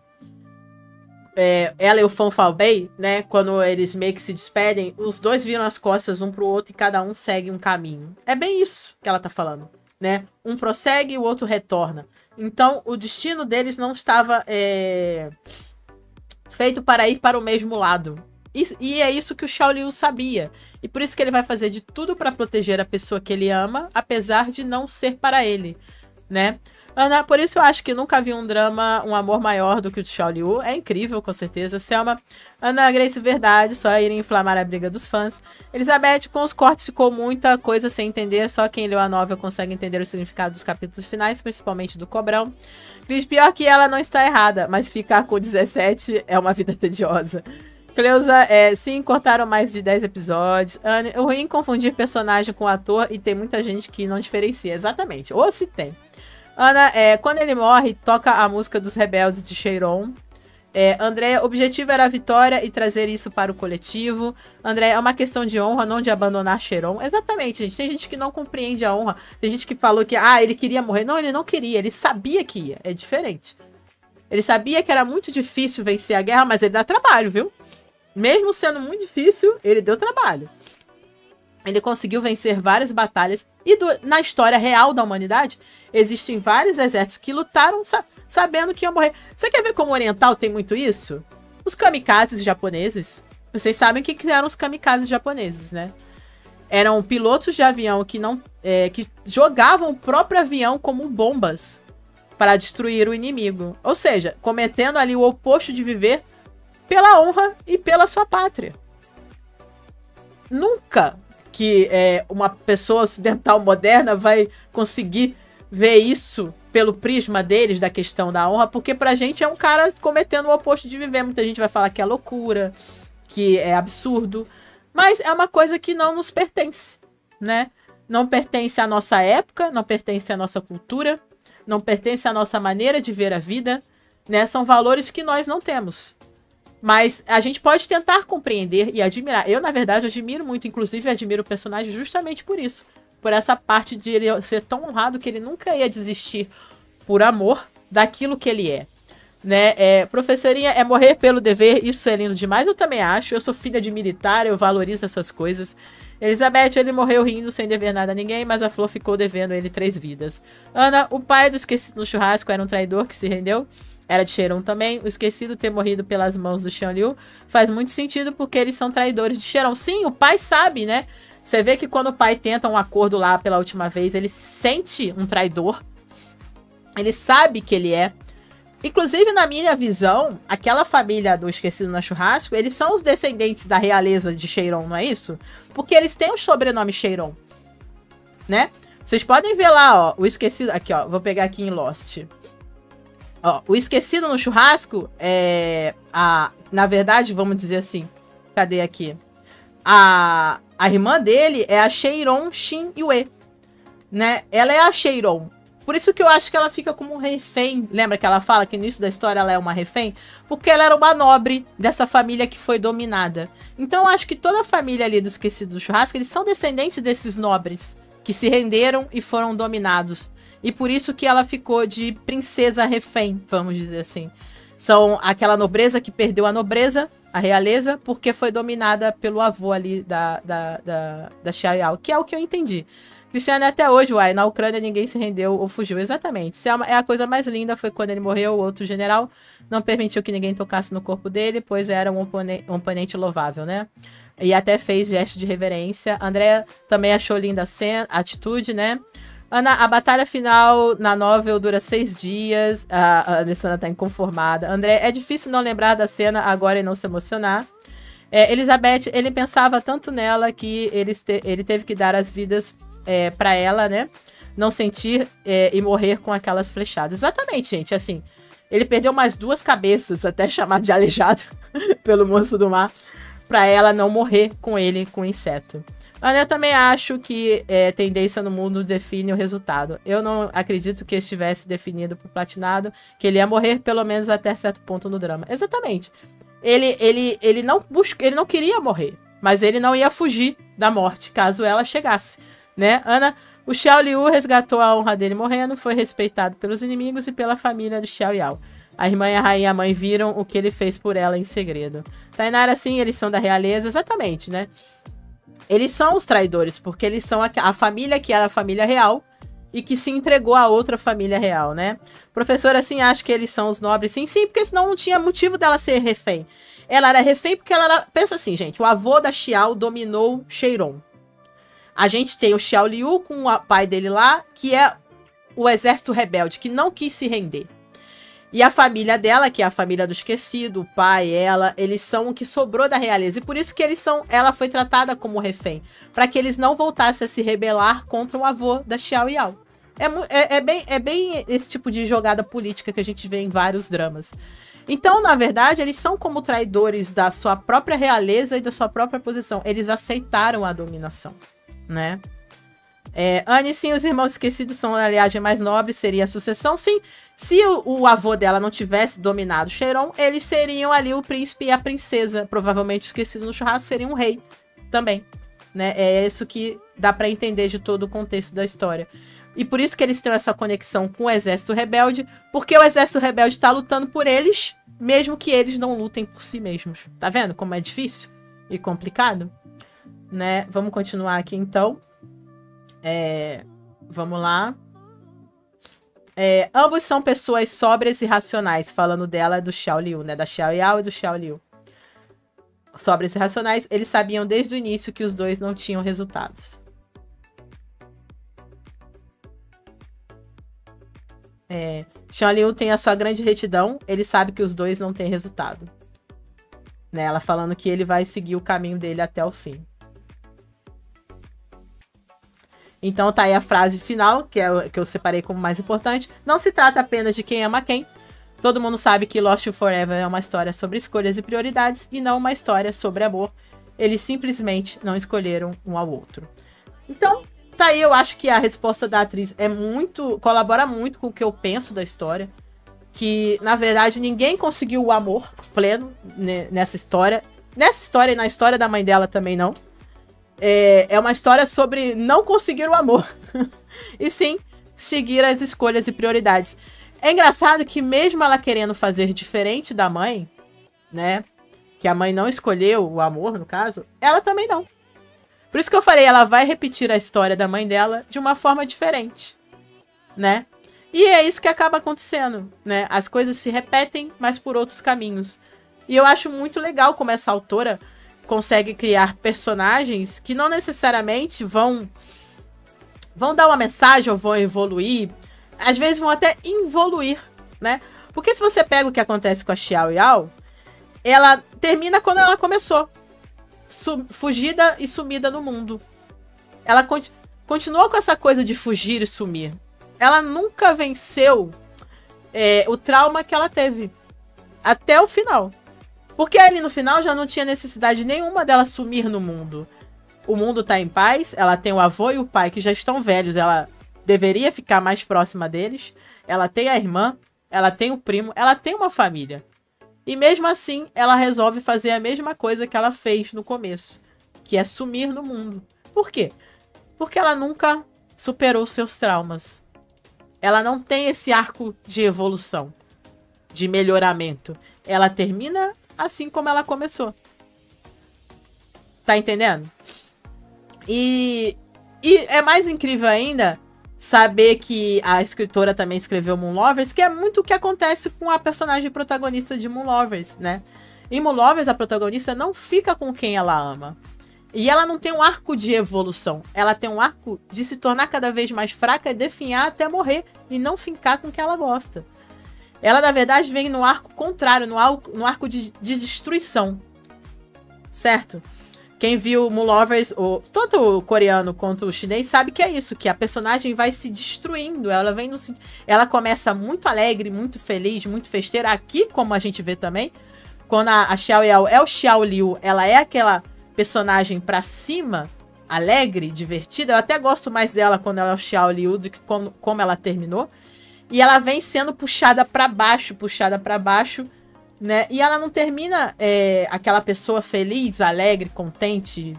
ela e o Fan Falbei, né? Quando eles meio que se despedem, os dois viram as costas um pro outro e cada um segue um caminho. É bem isso que ela tá falando, né? Um prossegue e o outro retorna. Então, o destino deles não estava feito para ir para o mesmo lado. E é isso que o Xiao Liu sabia. E por isso que ele vai fazer de tudo para proteger a pessoa que ele ama, apesar de não ser para ele, né? Ana, por isso eu acho que nunca vi um drama, um amor maior do que o de Xiao Liu. É incrível, com certeza. Selma, Ana Grace, verdade, só irem inflamar a briga dos fãs. Elizabeth, com os cortes ficou muita coisa sem entender. Só quem leu a novela consegue entender o significado dos capítulos finais, principalmente do Cobrão. Cris, pior que ela não está errada, mas ficar com 17 é uma vida tediosa. Cleusa, sim, cortaram mais de 10 episódios. Anne, o ruim é confundir personagem com ator e tem muita gente que não diferencia. Exatamente, ou se tem. Ana, quando ele morre, toca a música dos rebeldes de Cheiron. André, o objetivo era a vitória e trazer isso para o coletivo. André, é uma questão de honra, não de abandonar Cheiron. Exatamente, gente. Tem gente que não compreende a honra. Tem gente que falou que, ele queria morrer. Não, ele não queria. Ele sabia que ia. É diferente. Ele sabia que era muito difícil vencer a guerra, mas ele dá trabalho, viu? Mesmo sendo muito difícil, ele deu trabalho. Ele conseguiu vencer várias batalhas. E na história real da humanidade, existem vários exércitos que lutaram sabendo que iam morrer. Você quer ver como o oriental tem muito isso? Os kamikazes japoneses. Vocês sabem o que eram os kamikazes japoneses, né? Eram pilotos de avião que jogavam o próprio avião como bombas para destruir o inimigo. Ou seja, cometendo ali o oposto de viver pela honra e pela sua pátria. Nunca que uma pessoa ocidental moderna vai conseguir ver isso pelo prisma deles, da questão da honra, porque pra gente é um cara cometendo o oposto de viver. Muita gente vai falar que é loucura, que é absurdo, mas é uma coisa que não nos pertence, né? Não pertence à nossa época, não pertence à nossa cultura, não pertence à nossa maneira de ver a vida, né? São valores que nós não temos. Mas a gente pode tentar compreender e admirar. Eu, na verdade, admiro muito, inclusive admiro o personagem justamente por isso. Por essa parte de ele ser tão honrado que ele nunca ia desistir por amor daquilo que ele é. Né? Professorinha, é morrer pelo dever, isso é lindo demais, eu também acho. Eu sou filha de militar, eu valorizo essas coisas. Elizabeth, ele morreu rindo sem dever nada a ninguém, mas a Flor ficou devendo ele 3 vidas. Ana, o pai do esquecido no churrasco era um traidor que se rendeu. Era de Cheiron também. O esquecido ter morrido pelas mãos do Xian Liu faz muito sentido porque eles são traidores de Cheiron. Sim, o pai sabe, né? Você vê que quando o pai tenta um acordo lá pela última vez, ele sente um traidor. Ele sabe que ele é. Inclusive, na minha visão, aquela família do Esquecido no Churrasco, eles são os descendentes da realeza de Cheiron, não é isso? Porque eles têm o sobrenome Cheiron, né? Vocês podem ver lá, ó, o Esquecido... Aqui, ó, vou pegar aqui em Lost. Ó, o Esquecido no Churrasco na verdade, vamos dizer assim... Cadê aqui? A irmã dele é a Cheiron Xin Yue, né? Ela é a Cheiron. Por isso que eu acho que ela fica como um refém. Lembra que ela fala que no início da história ela é uma refém? Porque ela era uma nobre dessa família que foi dominada. Então eu acho que toda a família ali do Esquecido do Churrasco, eles são descendentes desses nobres que se renderam e foram dominados. E por isso que ela ficou de princesa refém, vamos dizer assim. São aquela nobreza que perdeu a nobreza, a realeza, porque foi dominada pelo avô ali da Xiao Yao, que é o que eu entendi. Cristiano, até hoje, uai, na Ucrânia ninguém se rendeu ou fugiu. Exatamente. Isso é a coisa mais linda, foi quando ele morreu, o outro general não permitiu que ninguém tocasse no corpo dele, pois era um oponente louvável, né? E até fez gesto de reverência. André também achou linda a atitude, né? Ana, a batalha final na novel dura 6 dias. A Alessandra tá inconformada. André, é difícil não lembrar da cena agora e não se emocionar. Elizabeth, ele pensava tanto nela que ele teve que dar as vidas pra ela, né? Não sentir e morrer com aquelas flechadas. Exatamente, gente. Assim, ele perdeu mais 2 cabeças, até chamado de aleijado pelo monstro do mar, pra ela não morrer com ele, com o inseto. Mas eu também acho que tendência no mundo define o resultado. Eu não acredito que estivesse definido por Platinado que ele ia morrer pelo menos até certo ponto no drama. Exatamente. Ele não queria morrer, mas ele não ia fugir da morte caso ela chegasse, né? Ana, o Xiao Liu resgatou a honra dele morrendo, foi respeitado pelos inimigos e pela família do Xiao Yao. A irmã e a rainha e a mãe viram o que ele fez por ela em segredo. Tainara, sim, eles são da realeza, exatamente, né? Eles são os traidores, porque eles são a família que era a família real e que se entregou a outra família real, né? Professora, assim, acha que eles são os nobres. Sim, porque senão não tinha motivo dela ser refém. Ela era refém porque ela era... Pensa assim, gente, o avô da Xiao dominou Cheiron. A gente tem o Xiao Liu com o pai dele lá, que é o exército rebelde, que não quis se render. E a família dela, que é a família do esquecido, o pai, ela, eles são o que sobrou da realeza. E por isso que ela foi tratada como refém. Para que eles não voltassem a se rebelar contra o avô da Xiao Yao. É bem esse tipo de jogada política que a gente vê em vários dramas. Então, na verdade, eles são como traidores da sua própria realeza e da sua própria posição. Eles aceitaram a dominação, né? Anne, sim, os irmãos esquecidos são a linhagem mais nobre, seria a sucessão. Sim, se o avô dela não tivesse dominado Cheiron, eles seriam ali o príncipe e a princesa. Provavelmente esquecido no churrasco seria um rei também, né? É isso que dá pra entender de todo o contexto da história. E por isso que eles têm essa conexão com o exército rebelde, porque o exército rebelde tá lutando por eles, mesmo que eles não lutem por si mesmos. Tá vendo como é difícil e complicado? Né? Vamos continuar aqui, então. Vamos lá. Ambos são pessoas sóbrias e racionais, falando dela do Xiao Liu, né? Da Xiao Yao e do Xiao Liu. Sóbrios e racionais, eles sabiam desde o início que os dois não tinham resultados. Xiao Liu tem a sua grande retidão, ele sabe que os dois não têm resultado. Né? Ela falando que ele vai seguir o caminho dele até o fim. Então tá aí a frase final, que eu separei como mais importante. Não se trata apenas de quem ama quem. Todo mundo sabe que Lost in Forever é uma história sobre escolhas e prioridades e não uma história sobre amor. Eles simplesmente não escolheram um ao outro. Então, tá aí, eu acho que a resposta da atriz colabora muito com o que eu penso da história. Que, na verdade, ninguém conseguiu o amor pleno nessa história. Nessa história e na história da mãe dela também não. É uma história sobre não conseguir o amor. E sim, seguir as escolhas e prioridades. É engraçado que mesmo ela querendo fazer diferente da mãe, né? Que a mãe não escolheu o amor, no caso, ela também não. Por isso que eu falei, ela vai repetir a história da mãe dela de uma forma diferente, né? E é isso que acaba acontecendo, né? As coisas se repetem, mas por outros caminhos. E eu acho muito legal como essa autora consegue criar personagens que não necessariamente vão dar uma mensagem ou vão evoluir. Às vezes vão até involuir, né? Porque se você pega o que acontece com a Xiao Yao, ela termina quando ela começou. Fugida e sumida no mundo. Ela continuou com essa coisa de fugir e sumir. Ela nunca venceu o trauma que ela teve. Até o final. Porque ali no final já não tinha necessidade nenhuma dela sumir no mundo. O mundo tá em paz, ela tem o avô e o pai que já estão velhos, ela deveria ficar mais próxima deles. Ela tem a irmã, ela tem o primo, ela tem uma família. E mesmo assim, ela resolve fazer a mesma coisa que ela fez no começo, que é sumir no mundo. Por quê? Porque ela nunca superou seus traumas. Ela não tem esse arco de evolução, de melhoramento. Ela termina assim como ela começou. Tá entendendo? E é mais incrível ainda saber que a escritora também escreveu Moon Lovers, que é muito o que acontece com a personagem protagonista de Moon Lovers, né? Em Moon Lovers, a protagonista não fica com quem ela ama. E ela não tem um arco de evolução. Ela tem um arco de se tornar cada vez mais fraca e definhar até morrer e não fincar com quem ela gosta. Ela, na verdade, vem no arco contrário, no arco de destruição. Certo? Quem viu Moon Lovers, tanto o coreano quanto o chinês, sabe que é isso, que a personagem vai se destruindo. Ela começa muito alegre, muito feliz, muito festeira. Aqui, como a gente vê também, quando a Xiao Yao é o Xiao Liu, ela é aquela personagem pra cima, alegre, divertida. Eu até gosto mais dela quando ela é o Xiao Liu do que como ela terminou. E ela vem sendo puxada pra baixo, né? E ela não termina aquela pessoa feliz, alegre, contente,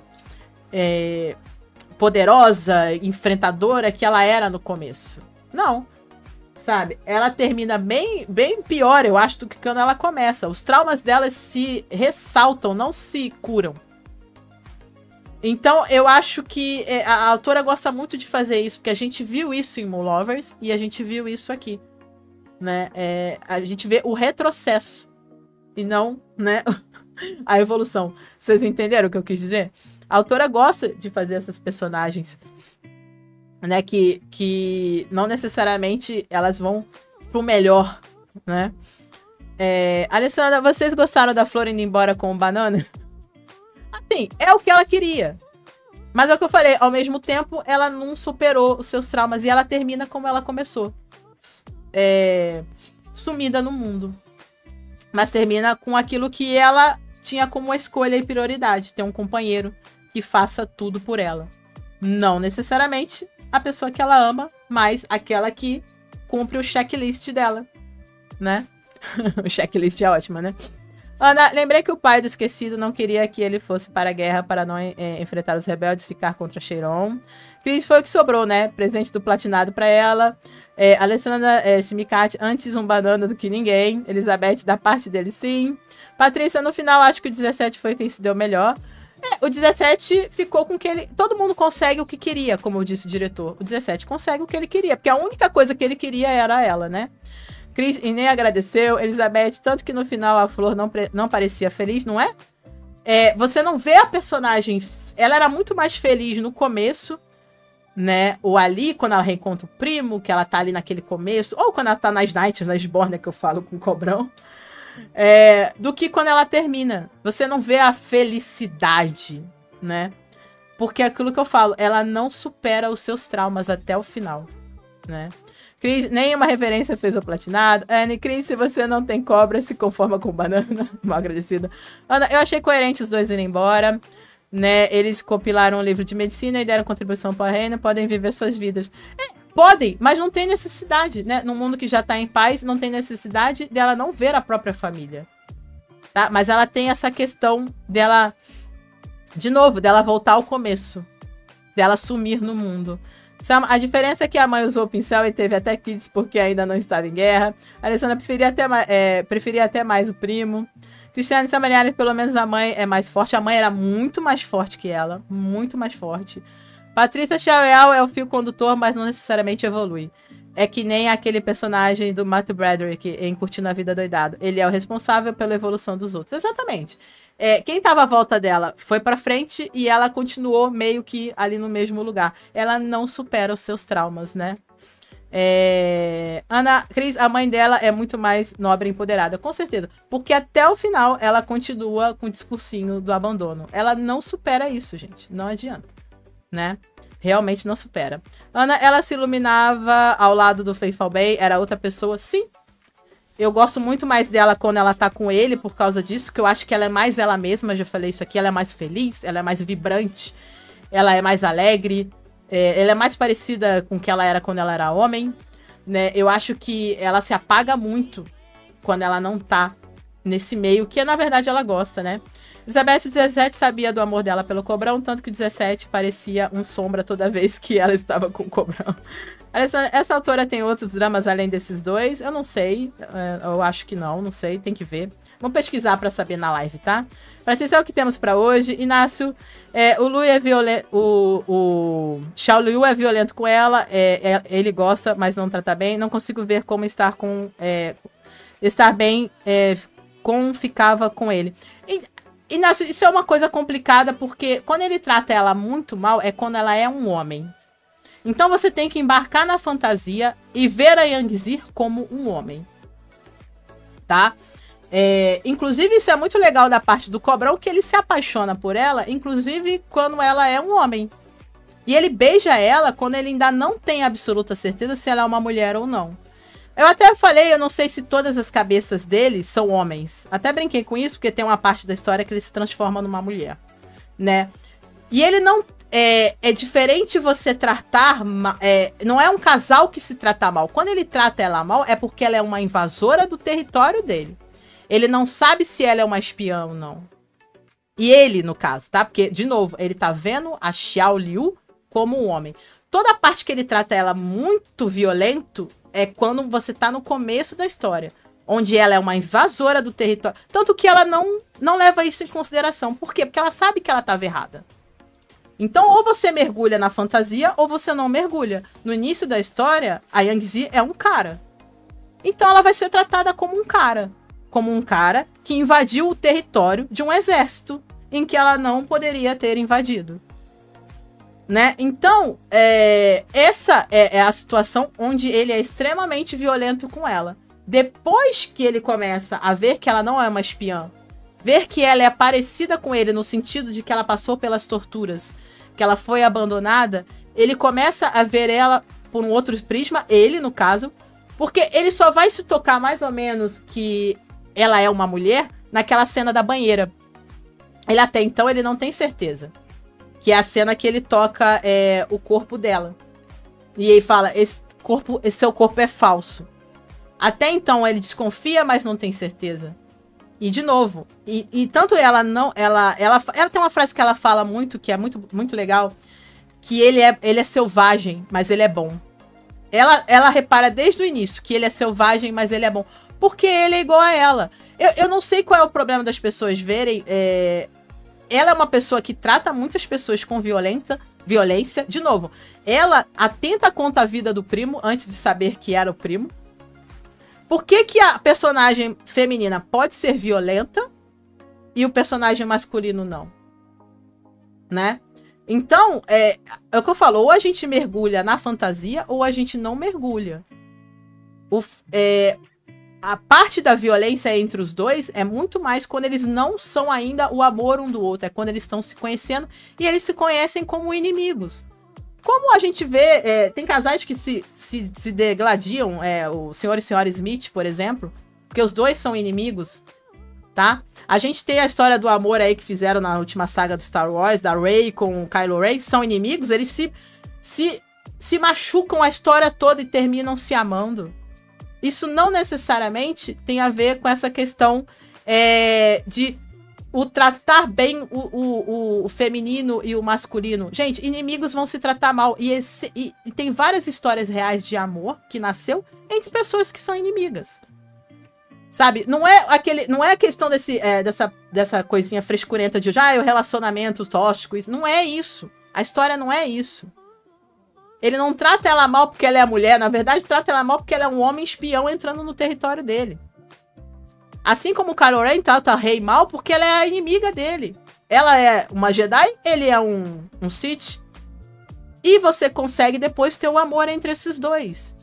poderosa, enfrentadora que ela era no começo. Não, sabe? Ela termina bem pior, eu acho, do que quando ela começa. Os traumas dela se ressaltam, não se curam. Então, eu acho que a autora gosta muito de fazer isso, porque a gente viu isso em Moon Lovers e a gente viu isso aqui, né? A gente vê o retrocesso e não, né, a evolução. Vocês entenderam o que eu quis dizer? A autora gosta de fazer essas personagens, né, que não necessariamente elas vão pro melhor, né? Alessandra, vocês gostaram da Flor indo embora com o banana? Assim, é o que ela queria. Mas é o que eu falei, ao mesmo tempo, ela não superou os seus traumas e ela termina como ela começou. Sumida no mundo. Mas termina com aquilo que ela tinha como escolha e prioridade. Ter um companheiro que faça tudo por ela. Não necessariamente a pessoa que ela ama, mas aquela que cumpre o checklist dela, né? O checklist é ótima, né? Ana, lembrei que o pai do esquecido não queria que ele fosse para a guerra para não enfrentar os rebeldes, ficar contra Cheiron. Cris foi o que sobrou, né? Presente do platinado para ela. Alessandra Simicati, antes um banana do que ninguém. Elizabeth, da parte dele, sim. Patrícia, no final, acho que o 17 foi quem se deu melhor. O 17 ficou com que ele... Todo mundo consegue o que queria, como disse o diretor. O 17 consegue o que ele queria, porque a única coisa que ele queria era ela, né? Cris e nem agradeceu. Elizabeth, tanto que no final a Flor não parecia feliz, não é? Você não vê a personagem... Ela era muito mais feliz no começo né? Ou ali, quando ela reencontra o primo, que ela tá ali naquele começo, ou quando ela tá nas Nights, nas Born, que eu falo com o Cobrão, do que quando ela termina. Você não vê a felicidade, né? Porque é aquilo que eu falo, ela não supera os seus traumas até o final, né? Cris, nenhuma referência fez o platinado. Anne, Cris, se você não tem cobra, se conforma com banana. Mal agradecida. Ana, eu achei coerente os dois irem embora, né? Eles compilaram um livro de medicina e deram contribuição para o reino, podem viver suas vidas. Podem, mas não tem necessidade, né? Num mundo que já tá em paz, não tem necessidade dela não ver a própria família, tá? Mas ela tem essa questão dela, de novo, dela voltar ao começo, dela sumir no mundo. A diferença é que a mãe usou o pincel e teve até kids porque ainda não estava em guerra. A Alessandra preferia até mais o primo. Cristiane Samariani, pelo menos a mãe é mais forte. A mãe era muito mais forte que ela, muito mais forte. Patrícia Chauel é o fio condutor, mas não necessariamente evolui. É que nem aquele personagem do Matthew Broderick em Curtindo a Vida Doidado. Ele é o responsável pela evolução dos outros. Exatamente. Quem estava à volta dela foi pra frente e ela continuou meio que ali no mesmo lugar. Ela não supera os seus traumas, né? Ana Cris, a mãe dela é muito mais nobre e empoderada, com certeza. Porque até o final ela continua com o discursinho do abandono. Ela não supera isso, gente. Não adianta, né? Realmente não supera. Ana, ela se iluminava ao lado do Faithful Bay, era outra pessoa, sim. Eu gosto muito mais dela quando ela tá com ele, por causa disso, que eu acho que ela é mais ela mesma, já falei isso aqui, ela é mais feliz, ela é mais vibrante, ela é mais alegre, ela é mais parecida com o que ela era quando ela era homem, né? Eu acho que ela se apaga muito quando ela não tá nesse meio, que na verdade ela gosta, né? Elizabeth 17 sabia do amor dela pelo Cobrão, tanto que o 17 parecia um sombra toda vez que ela estava com o Cobrão. Essa autora tem outros dramas além desses dois? Eu não sei. Eu acho que não sei. Tem que ver. Vamos pesquisar pra saber na live, tá? Patrícia, é o que temos pra hoje. Inácio, o Lu é violento. O Xiao Liu é violento com ela. Ele gosta, mas não trata bem. Não consigo ver como estar bem com ficava com ele. Inácio, isso é uma coisa complicada, porque quando ele trata ela muito mal, é quando ela é um homem. Então você tem que embarcar na fantasia e ver a Yang Zi como um homem, tá? Inclusive, isso é muito legal da parte do Cobrão, que ele se apaixona por ela, inclusive quando ela é um homem. E ele beija ela quando ele ainda não tem absoluta certeza se ela é uma mulher ou não. Eu até falei, eu não sei se todas as cabeças dele são homens. Até brinquei com isso, porque tem uma parte da história que ele se transforma numa mulher, né? E ele não... É diferente você tratar... não é um casal que se trata mal. Quando ele trata ela mal, é porque ela é uma invasora do território dele. Ele não sabe se ela é uma espiã ou não. E ele, no caso, tá? Porque, de novo, ele tá vendo a Xiao Liu como um homem. Toda a parte que ele trata ela muito violento é quando você tá no começo da história. Onde ela é uma invasora do território. Tanto que ela não leva isso em consideração. Por quê? Porque ela sabe que ela tava errada. Então, ou você mergulha na fantasia, ou você não mergulha. No início da história, a Yang Zi é um cara. Então, ela vai ser tratada como um cara. Como um cara que invadiu o território de um exército em que ela não poderia ter invadido. Né? Então, essa é a situação onde ele é extremamente violento com ela. Depois que ele começa a ver que ela não é uma espiã, ver que ela é parecida com ele no sentido de que ela passou pelas torturas, que ela foi abandonada, ele começa a ver ela por um outro prisma, ele no caso, porque ele só vai se tocar mais ou menos que ela é uma mulher naquela cena da banheira. Ele até então ele não tem certeza. Que é a cena que ele toca o corpo dela. E ele fala, esse seu corpo é falso. Até então ele desconfia, mas não tem certeza. E de novo, e tanto ela não... Ela tem uma frase que ela fala muito, que é muito, muito legal, que ele é selvagem, mas ele é bom. Ela repara desde o início que ele é selvagem, mas ele é bom. Porque ele é igual a ela. Eu não sei qual é o problema das pessoas verem... Ela é uma pessoa que trata muitas pessoas com violência. De novo, ela atenta contra a vida do primo antes de saber que era o primo. Por que a personagem feminina pode ser violenta e o personagem masculino não? Né? Então, é o que eu falo, ou a gente mergulha na fantasia, ou a gente não mergulha. A parte da violência entre os dois é muito mais quando eles não são ainda o amor um do outro. É quando eles estão se conhecendo e eles se conhecem como inimigos. Como a gente vê, tem casais que se degladiam, o Sr. e Sra. Smith, por exemplo, porque os dois são inimigos, tá? A gente tem a história do amor aí que fizeram na última saga do Star Wars, da Rey com o Kylo Ren, que são inimigos, eles se machucam a história toda e terminam se amando. Isso não necessariamente tem a ver com essa questão de tratar bem o feminino e o masculino. Gente, inimigos vão se tratar mal. E tem várias histórias reais de amor que nasceu entre pessoas que são inimigas. Sabe? Não é a questão dessa coisinha frescurenta de o relacionamento tóxico. Não é isso. A história não é isso. Ele não trata ela mal porque ela é a mulher. Na verdade, trata ela mal porque ela é um homem espião entrando no território dele. Assim como o Kylo Ren trata a Rey mal porque ela é a inimiga dele. Ela é uma Jedi, ele é um Sith. E você consegue depois ter o amor entre esses dois.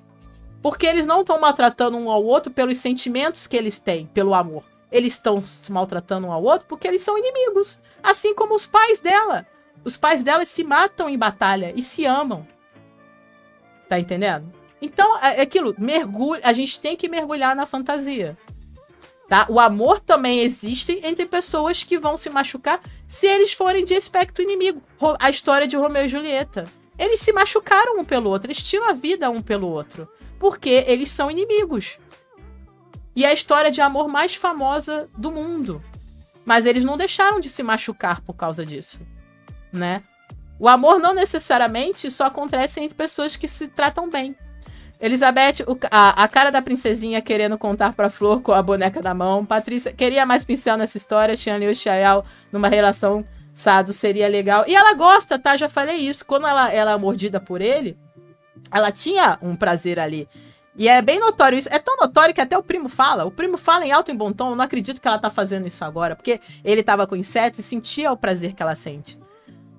Porque eles não estão maltratando um ao outro pelos sentimentos que eles têm, pelo amor. Eles estão se maltratando um ao outro porque eles são inimigos. Assim como os pais dela. Os pais dela se matam em batalha e se amam. Tá entendendo? Então, é aquilo, a gente tem que mergulhar na fantasia. Tá? O amor também existe entre pessoas que vão se machucar se eles forem de aspecto inimigo. A história de Romeu e Julieta. Eles se machucaram um pelo outro, eles tinham a vida um pelo outro. Porque eles são inimigos. E é a história de amor mais famosa do mundo. Mas eles não deixaram de se machucar por causa disso. Né? O amor não necessariamente só acontece entre pessoas que se tratam bem. Elizabeth, a cara da princesinha querendo contar pra Flor com a boneca na mão. Patrícia, queria mais pincel nessa história. Xianliu e Xiao numa relação sado seria legal. E ela gosta, tá? Já falei isso. Quando ela é mordida por ele, ela tinha um prazer ali. E é bem notório isso. É tão notório que até o primo fala. O primo fala em alto e bom tom. Eu não acredito que ela tá fazendo isso agora. Porque ele tava com insetos e sentia o prazer que ela sente.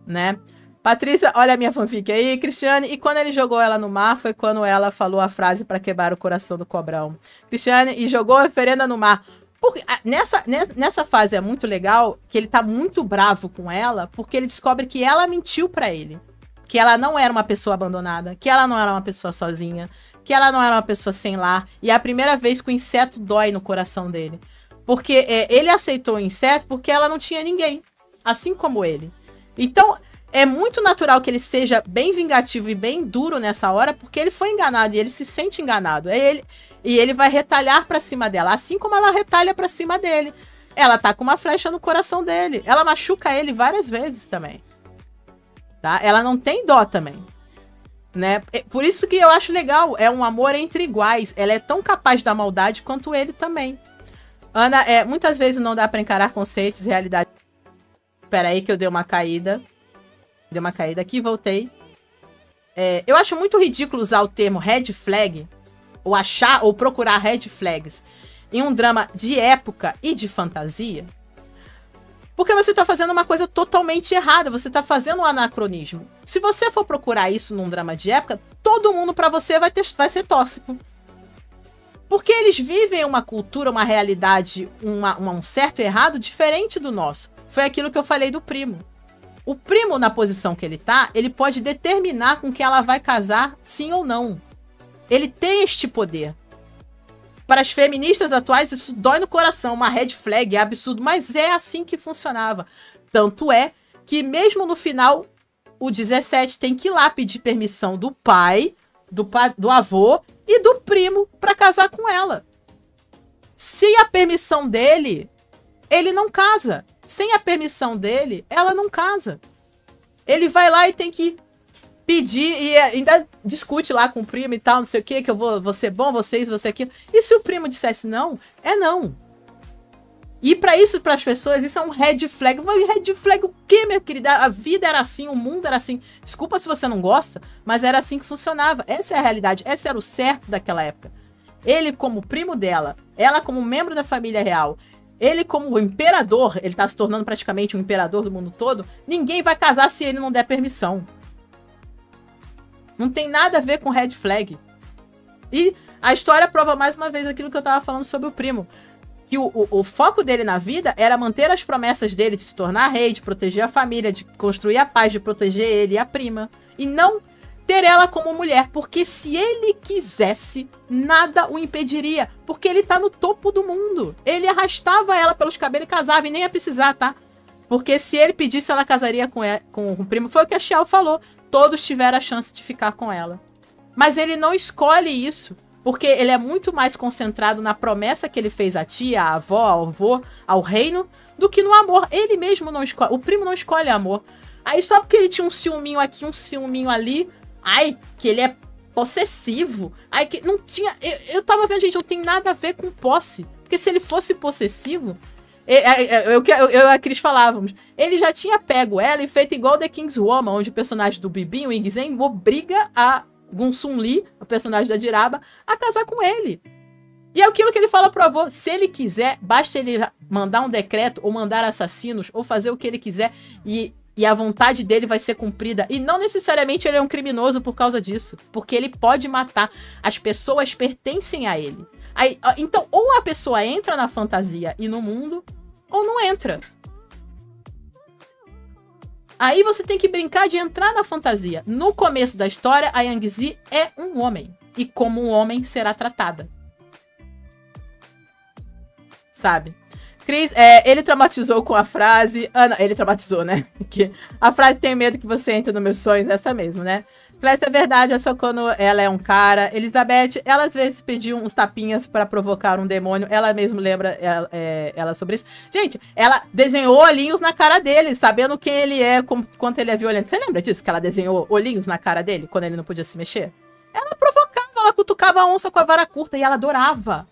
Né? Patrícia, olha a minha fanfic aí, Cristiane. E quando ele jogou ela no mar, foi quando ela falou a frase pra quebrar o coração do cobrão. Cristiane, e jogou a oferenda no mar. Porque, nessa fase é muito legal, que ele tá muito bravo com ela, porque ele descobre que ela mentiu pra ele. Que ela não era uma pessoa abandonada, que ela não era uma pessoa sozinha, que ela não era uma pessoa sem lar. E é a primeira vez que o inseto dói no coração dele. Porque ele aceitou o inseto porque ela não tinha ninguém. Assim como ele. Então, é muito natural que ele seja bem vingativo e bem duro nessa hora, porque ele foi enganado e ele se sente enganado. E ele vai retalhar pra cima dela, assim como ela retalha pra cima dele. Ela tá com uma flecha no coração dele. Ela machuca ele várias vezes também. Tá? Ela não tem dó também. Né? Por isso que eu acho legal. É um amor entre iguais. Ela é tão capaz da maldade quanto ele também. Ana, muitas vezes não dá pra encarar conceitos e realidade. Espera aí que eu dei uma caída. Deu uma caída aqui, voltei. Eu acho muito ridículo usar o termo red flag, ou procurar red flags em um drama de época e de fantasia, porque você tá fazendo uma coisa totalmente errada, você tá fazendo um anacronismo. Se você for procurar isso num drama de época, todo mundo pra você vai ser tóxico. Porque eles vivem uma cultura, uma realidade, um certo e errado diferente do nosso. Foi aquilo que eu falei do primo. O primo, na posição que ele tá, ele pode determinar com quem ela vai casar, sim ou não. Ele tem este poder. Para as feministas atuais, isso dói no coração. Uma red flag é absurdo, mas é assim que funcionava. Tanto é que mesmo no final, o 17 tem que ir lá pedir permissão do pai, do avô e do primo para casar com ela. Sem a permissão dele, ele não casa. Sem a permissão dele, ela não casa. Ele vai lá e tem que pedir e ainda discute lá com o primo e tal, não sei o que eu vou ser bom, vocês, você aquilo. E se o primo dissesse não, é não. E pra isso, para as pessoas, isso é um red flag. Red flag o quê, minha querida? A vida era assim, o mundo era assim. Desculpa se você não gosta, mas era assim que funcionava. Essa é a realidade, esse era o certo daquela época. Ele como primo dela, ela como membro da família real, Ele, como o imperador, ele tá se tornando praticamente um imperador do mundo todo, ninguém vai casar se ele não der permissão. Não tem nada a ver com red flag. E a história prova mais uma vez aquilo que eu tava falando sobre o primo. Que o foco dele na vida era manter as promessas dele de se tornar rei, de proteger a família, de construir a paz, de proteger ele e a prima. E não ter ela como mulher, porque se ele quisesse, nada o impediria, porque ele tá no topo do mundo. Ele arrastava ela pelos cabelos e casava, e nem ia precisar, tá? Porque se ele pedisse, ela casaria com o primo. Foi o que a Xiao falou. Todos tiveram a chance de ficar com ela. Mas ele não escolhe isso, porque ele é muito mais concentrado na promessa que ele fez à tia, à avó, ao avô, ao reino, do que no amor. Ele mesmo não escolhe. O primo não escolhe amor. Aí só porque ele tinha um ciúminho aqui, um ciúminho ali... Ai, que ele é possessivo. Ai, que não tinha... Eu tava vendo, gente, não tem nada a ver com posse. Porque se ele fosse possessivo... Eu e a Cris falávamos. Ele já tinha pego ela e feito igual The King's Woman, onde o personagem do Bibin, o Ingzen, obriga a Gunsun Lee, o personagem da Jiraba, a casar com ele. E é aquilo que ele fala pro avô. Se ele quiser, basta ele mandar um decreto, ou mandar assassinos, ou fazer o que ele quiser, e a vontade dele vai ser cumprida. E não necessariamente ele é um criminoso por causa disso. Porque ele pode matar. As pessoas pertencem a ele. Aí, então, ou a pessoa entra na fantasia e no mundo, ou não entra. Aí você tem que brincar de entrar na fantasia. No começo da história, a Yang Zi é um homem. E como um homem será tratada. Sabe? Cris, ele traumatizou com a frase... Ah, não, ele traumatizou, né? Que a frase "tenho medo que você entre nos meus sonhos", essa mesmo, né? Clécia, é verdade, é só quando ela é um cara. Elizabeth, ela às vezes pediu uns tapinhas pra provocar um demônio. Ela mesmo lembra ela sobre isso. Gente, ela desenhou olhinhos na cara dele, sabendo quem ele é, quanto ele é violento. Você lembra disso? Que ela desenhou olhinhos na cara dele, quando ele não podia se mexer? Ela provocava, ela cutucava a onça com a vara curta e ela adorava.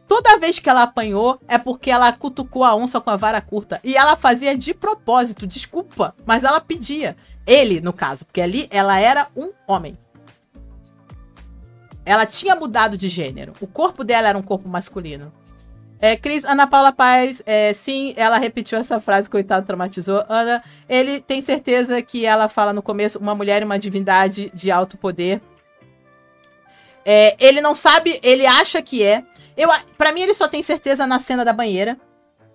Toda vez que ela apanhou, é porque ela cutucou a onça com a vara curta. E ela fazia de propósito, desculpa, mas ela pedia. Ele, no caso, porque ali ela era um homem. Ela tinha mudado de gênero. O corpo dela era um corpo masculino. Cris, Ana Paula Paz, sim, ela repetiu essa frase, coitado, traumatizou. Ana, ele tem certeza que ela fala no começo, uma mulher e uma divindade de alto poder. Ele não sabe, ele acha que é. Pra mim, ele só tem certeza na cena da banheira,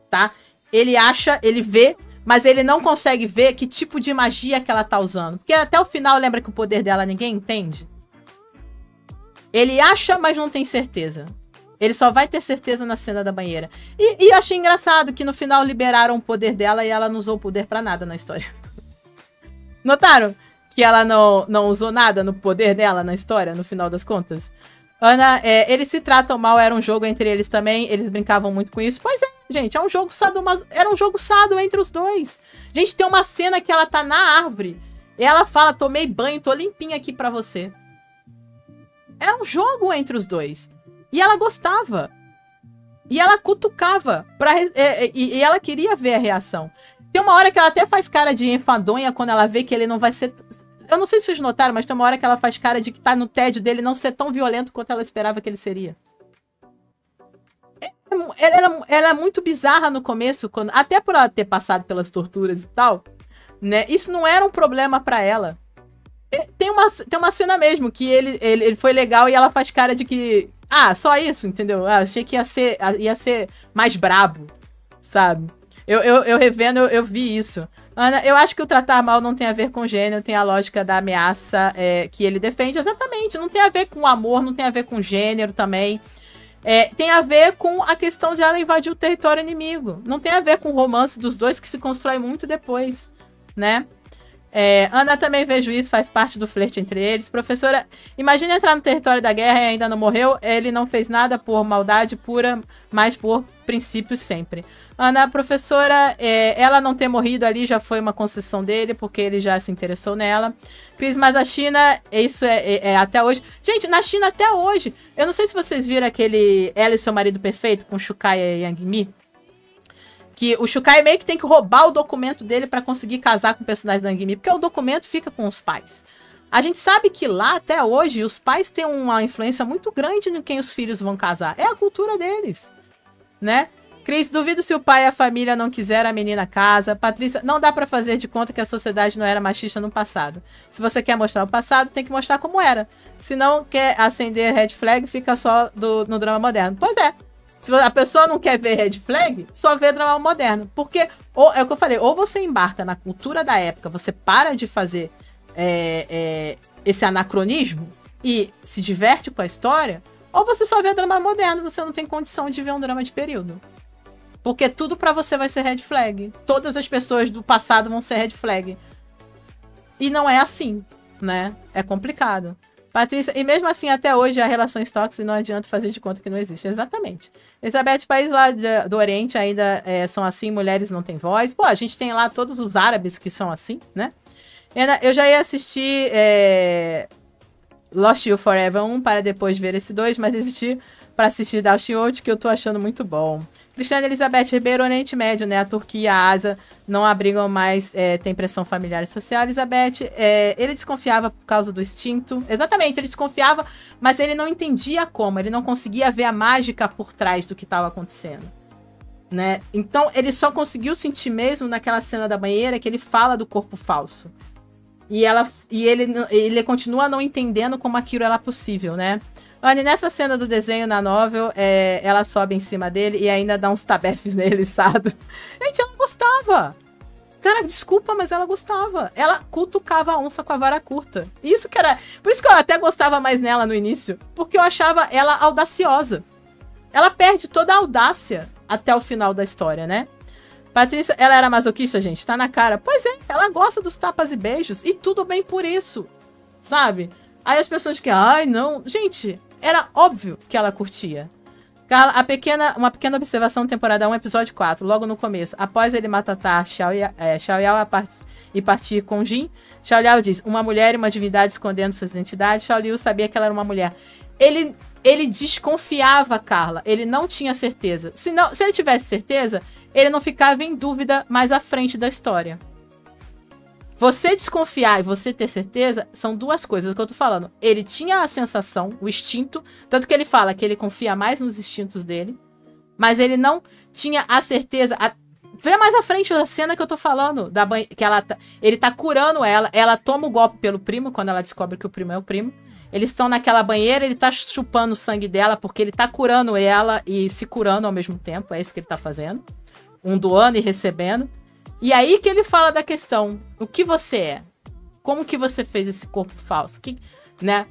tá? Ele acha, ele vê, mas ele não consegue ver que tipo de magia que ela tá usando. Porque até o final, lembra que o poder dela ninguém entende? Ele acha, mas não tem certeza. Ele só vai ter certeza na cena da banheira. E eu achei engraçado que no final liberaram o poder dela e ela não usou o poder pra nada na história. Notaram que ela não usou nada no poder dela na história, no final das contas? Ana, eles se tratam mal, era um jogo entre eles também, eles brincavam muito com isso. Pois é, gente, é um jogo sado, mas era um jogo sado entre os dois. Gente, tem uma cena que ela tá na árvore e ela fala, tomei banho, tô limpinha aqui pra você. Era um jogo entre os dois. E ela gostava. E ela cutucava. E ela queria ver a reação. Tem uma hora que ela até faz cara de enfadonha quando ela vê que ele não vai ser... Eu não sei se vocês notaram, mas tem uma hora que ela faz cara de que tá no tédio dele não ser tão violento quanto ela esperava que ele seria. Ela era muito bizarra no começo, até por ela ter passado pelas torturas e tal, né? Isso não era um problema pra ela. Tem uma cena mesmo que ele foi legal e ela faz cara de que... Ah, só isso, entendeu? Achei que ia ser mais brabo, sabe? Eu revendo, eu vi isso. Ana, eu acho que o tratar mal não tem a ver com gênero, tem a lógica da ameaça que ele defende. Exatamente, não tem a ver com amor, não tem a ver com gênero também. Tem a ver com a questão de ela invadir o território inimigo. Não tem a ver com o romance dos dois que se constrói muito depois, né? Ana, também vejo isso, faz parte do flerte entre eles. Professora, imagina entrar no território da guerra e ainda não morreu. Ele não fez nada por maldade pura, mas por princípios sempre. Ana, professora, ela não ter morrido ali já foi uma concessão dele, porque ele já se interessou nela. Cris, mas a China, isso é até hoje. Gente, na China até hoje, eu não sei se vocês viram aquele Ela e Seu Marido Perfeito com Shukai e Yang Mi. Que o Shukai meio que tem que roubar o documento dele pra conseguir casar com o personagem da Yang Mi, porque o documento fica com os pais. A gente sabe que lá, até hoje, os pais têm uma influência muito grande em quem os filhos vão casar. É a cultura deles, né? Cris, duvido se o pai e a família não quiser a menina casa. Patrícia, não dá pra fazer de conta que a sociedade não era machista no passado. Se você quer mostrar o passado, tem que mostrar como era. Se não quer acender red flag, fica só no drama moderno. Pois é. Se a pessoa não quer ver red flag, só vê drama moderno. Porque, é o que eu falei, ou você embarca na cultura da época, você para de fazer esse anacronismo e se diverte com a história, ou você só vê drama moderno, você não tem condição de ver um drama de período. Porque tudo pra você vai ser red flag. Todas as pessoas do passado vão ser red flag. E não é assim, né? É complicado. Patrícia, e mesmo assim, até hoje, há relações tóxicas e não adianta fazer de conta que não existe. Exatamente. Elizabeth, países lá do Oriente ainda são assim, mulheres não têm voz. Pô, a gente tem lá todos os árabes que são assim, né? Eu já ia assistir Lost You Forever 1 para depois ver esse 2, mas desisti para assistir Dustin Old, que eu tô achando muito bom. Cristiana Elizabeth Ribeiro, Oriente Médio, né? A Turquia e a Ásia não abrigam mais, tem pressão familiar e social. Elizabeth, ele desconfiava por causa do instinto. Exatamente, ele desconfiava, mas ele não entendia como. Ele não conseguia ver a mágica por trás do que estava acontecendo, né? Então, ele só conseguiu sentir mesmo naquela cena da banheira que ele fala do corpo falso. E ele continua não entendendo como aquilo era possível, né? Anne, nessa cena do desenho na novel, ela sobe em cima dele e ainda dá uns tabefes nele, sabe? Gente, ela gostava. Cara, desculpa, mas ela gostava. Ela cutucava a onça com a vara curta. Isso que era... Por isso que eu até gostava mais nela no início. Porque eu achava ela audaciosa. Ela perde toda a audácia até o final da história, né? Patrícia, ela era masoquista, gente? Tá na cara. Pois é, ela gosta dos tapas e beijos. E tudo bem por isso, sabe? Aí as pessoas que... Ai, não... Gente... Era óbvio que ela curtia. Carla, uma pequena observação, temporada 1, episódio 4, logo no começo. Após ele matar Xiao Yao e partir com Jin, Xiao Yao diz, uma mulher e uma divindade escondendo suas identidades. Xiao Liu sabia que ela era uma mulher. Ele desconfiava, Carla. Ele não tinha certeza. Se ele tivesse certeza, ele não ficava em dúvida mais à frente da história. Você desconfiar e você ter certeza são duas coisas que eu tô falando. Ele tinha a sensação, o instinto, tanto que ele fala que ele confia mais nos instintos dele, mas ele não tinha a certeza. Vê mais à frente a cena que eu tô falando, que ele tá curando ela toma o golpe pelo primo, quando ela descobre que o primo é o primo. Eles estão naquela banheira, ele tá chupando o sangue dela, porque ele tá curando ela e se curando ao mesmo tempo, é isso que ele tá fazendo. Um doando e recebendo. E aí que ele fala da questão, o que você é? Como que você fez esse corpo falso? Né?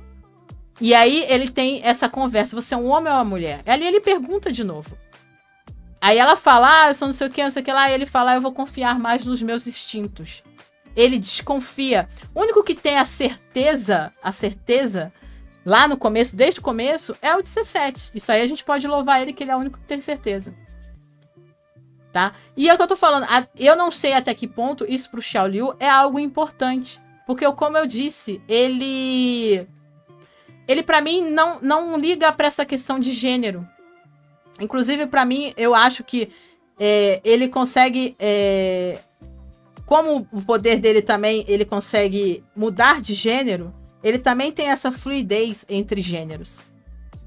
E aí ele tem essa conversa, você é um homem ou uma mulher? Ali ele pergunta de novo. Aí ela fala, eu sou não sei o que, não sei o que lá. E ele fala, eu vou confiar mais nos meus instintos. Ele desconfia. O único que tem a certeza lá no começo, desde o começo, é o 17. Isso aí a gente pode louvar ele, que ele é o único que tem certeza. Tá? E é o que eu tô falando, eu não sei até que ponto isso pro Xiao Liu é algo importante. Porque, como eu disse, ele pra mim não liga pra essa questão de gênero. Inclusive, pra mim, eu acho que ele consegue, como o poder dele também, ele consegue mudar de gênero, ele também tem essa fluidez entre gêneros.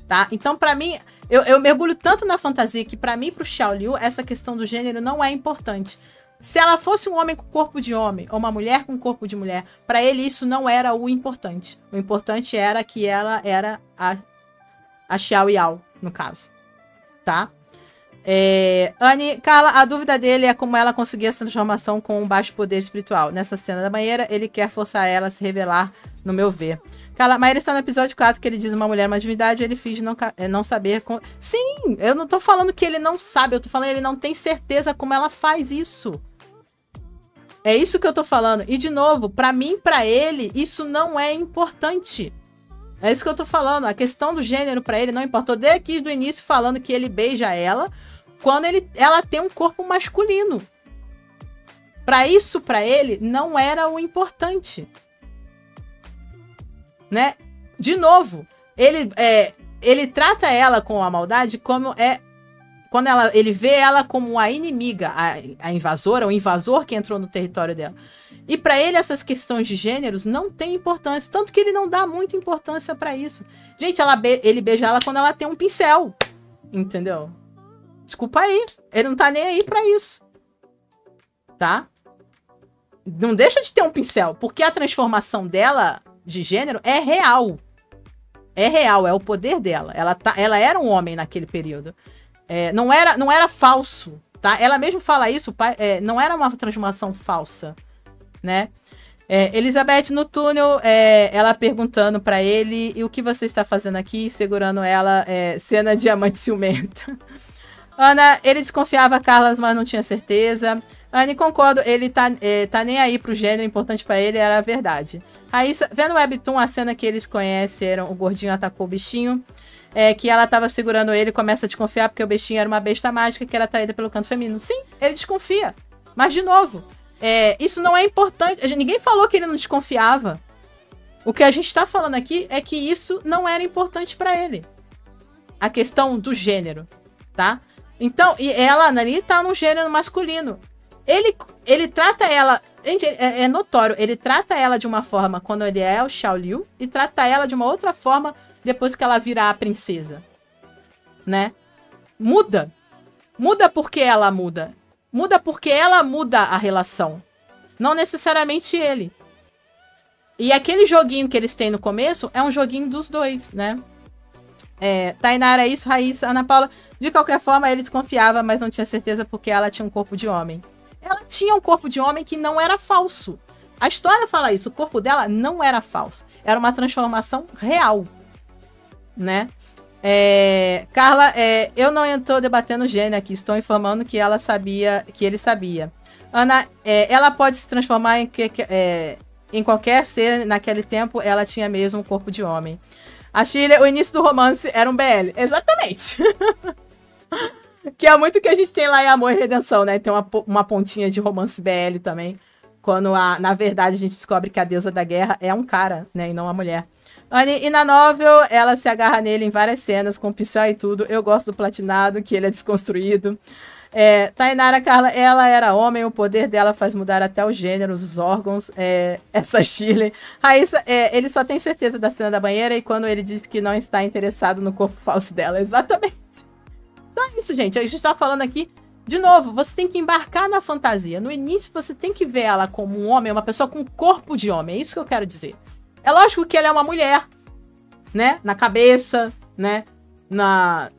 Tá? Então, pra mim, eu mergulho tanto na fantasia que, pra mim, pro Xiao Liu, essa questão do gênero não é importante. Se ela fosse um homem com corpo de homem, ou uma mulher com corpo de mulher, pra ele isso não era o importante. O importante era que ela era a Xiao Yao, no caso. Tá? Anne, Carla, a dúvida dele é como ela conseguia essa transformação com um baixo poder espiritual. Nessa cena da banheira, ele quer forçar ela a se revelar, no meu ver. Carla, mas ele está no episódio 4 que ele diz uma mulher, uma divindade, ele finge não saber. Sim, eu não tô falando que ele não sabe, eu tô falando que ele não tem certeza como ela faz isso. É isso que eu tô falando. E, de novo, pra mim, pra ele, isso não é importante. É isso que eu tô falando. A questão do gênero pra ele não importou. Desde aqui do início falando que ele beija ela quando ela tem um corpo masculino. Pra isso, pra ele, não era o importante. Né? De novo, ele trata ela com a maldade como quando ele vê ela como a inimiga, a invasora, o invasor que entrou no território dela. E pra ele essas questões de gêneros não tem importância, tanto que ele não dá muita importância pra isso. Gente, ele beija ela quando ela tem um pincel, entendeu? Desculpa aí. Ele não tá nem aí pra isso. Tá? Não deixa de ter um pincel. Porque a transformação dela de gênero é real. É real, é o poder dela. Ela era um homem naquele período. Não era falso, tá? Ela mesmo fala isso, não era uma transformação falsa, né? Elizabeth no túnel, ela perguntando pra ele, e o que você está fazendo aqui? Segurando ela, cena diamante ciumenta. Ana, ele desconfiava Carla, mas não tinha certeza. Anne, concordo, ele tá nem aí pro gênero, importante pra ele era a verdade. Raíssa, vendo o Webtoon, a cena que eles conheceram, o gordinho atacou o bichinho, que ela tava segurando ele, começa a desconfiar porque o bichinho era uma besta mágica que era atraída pelo canto feminino. Sim, ele desconfia. Mas, de novo, isso não é importante. Ninguém falou que ele não desconfiava. O que a gente tá falando aqui é que isso não era importante pra ele. A questão do gênero, tá? Então, e ela ali tá no gênero masculino. Ele trata ela... Gente, é notório. Ele trata ela de uma forma quando ele é o Xiao Liu e trata ela de uma outra forma depois que ela vira a princesa. Né? Muda. Muda porque ela muda. Muda porque ela muda a relação. Não necessariamente ele. E aquele joguinho que eles têm no começo é um joguinho dos dois, né? Tainara, isso, Raíssa, Ana Paula. De qualquer forma, ele desconfiava, mas não tinha certeza porque ela tinha um corpo de homem. Ela tinha um corpo de homem que não era falso. A história fala isso. O corpo dela não era falso. Era uma transformação real. Né? Carla, eu não estou debatendo gênero aqui. Estou informando que ela sabia, que ele sabia. Ana, ela pode se transformar em qualquer ser. Naquele tempo, ela tinha mesmo um corpo de homem. A Shirley, o início do romance era um BL. Exatamente. Que é muito o que a gente tem lá em Amor e Redenção, né? Tem uma pontinha de romance BL também. Quando, na verdade, a gente descobre que a deusa da guerra é um cara, né? E não uma mulher. E na novel, ela se agarra nele em várias cenas, com pincel e tudo. Eu gosto do platinado, que ele é desconstruído. Tainara, Carla, ela era homem, o poder dela faz mudar até os gêneros, os órgãos. Essa Shirley. Raíssa, ele só tem certeza da cena da banheira e quando ele diz que não está interessado no corpo falso dela. Exatamente. Então é isso, gente. A gente tá falando aqui, de novo, você tem que embarcar na fantasia. No início, você tem que ver ela como um homem, uma pessoa com corpo de homem. É isso que eu quero dizer. É lógico que ela é uma mulher, né? Na cabeça, né? Na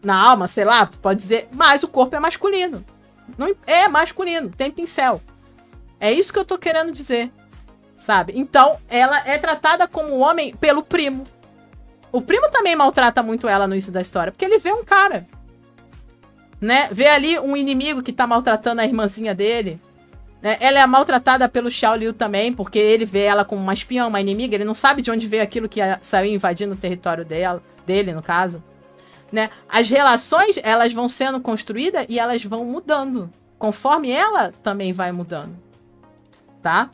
alma, sei lá, pode dizer. Mas o corpo é masculino. Não, é masculino, tem pincel. É isso que eu tô querendo dizer, sabe? Então, ela é tratada como homem pelo primo. O primo também maltrata muito ela no início da história, porque ele vê um cara, né? Vê ali um inimigo que tá maltratando a irmãzinha dele. Né? Ela é maltratada pelo Xiao Liu também, porque ele vê ela como uma espiã, uma inimiga. Ele não sabe de onde veio aquilo que saiu invadindo o território dele, no caso. Né? As relações, elas vão sendo construídas e elas vão mudando. Conforme ela também vai mudando. Tá?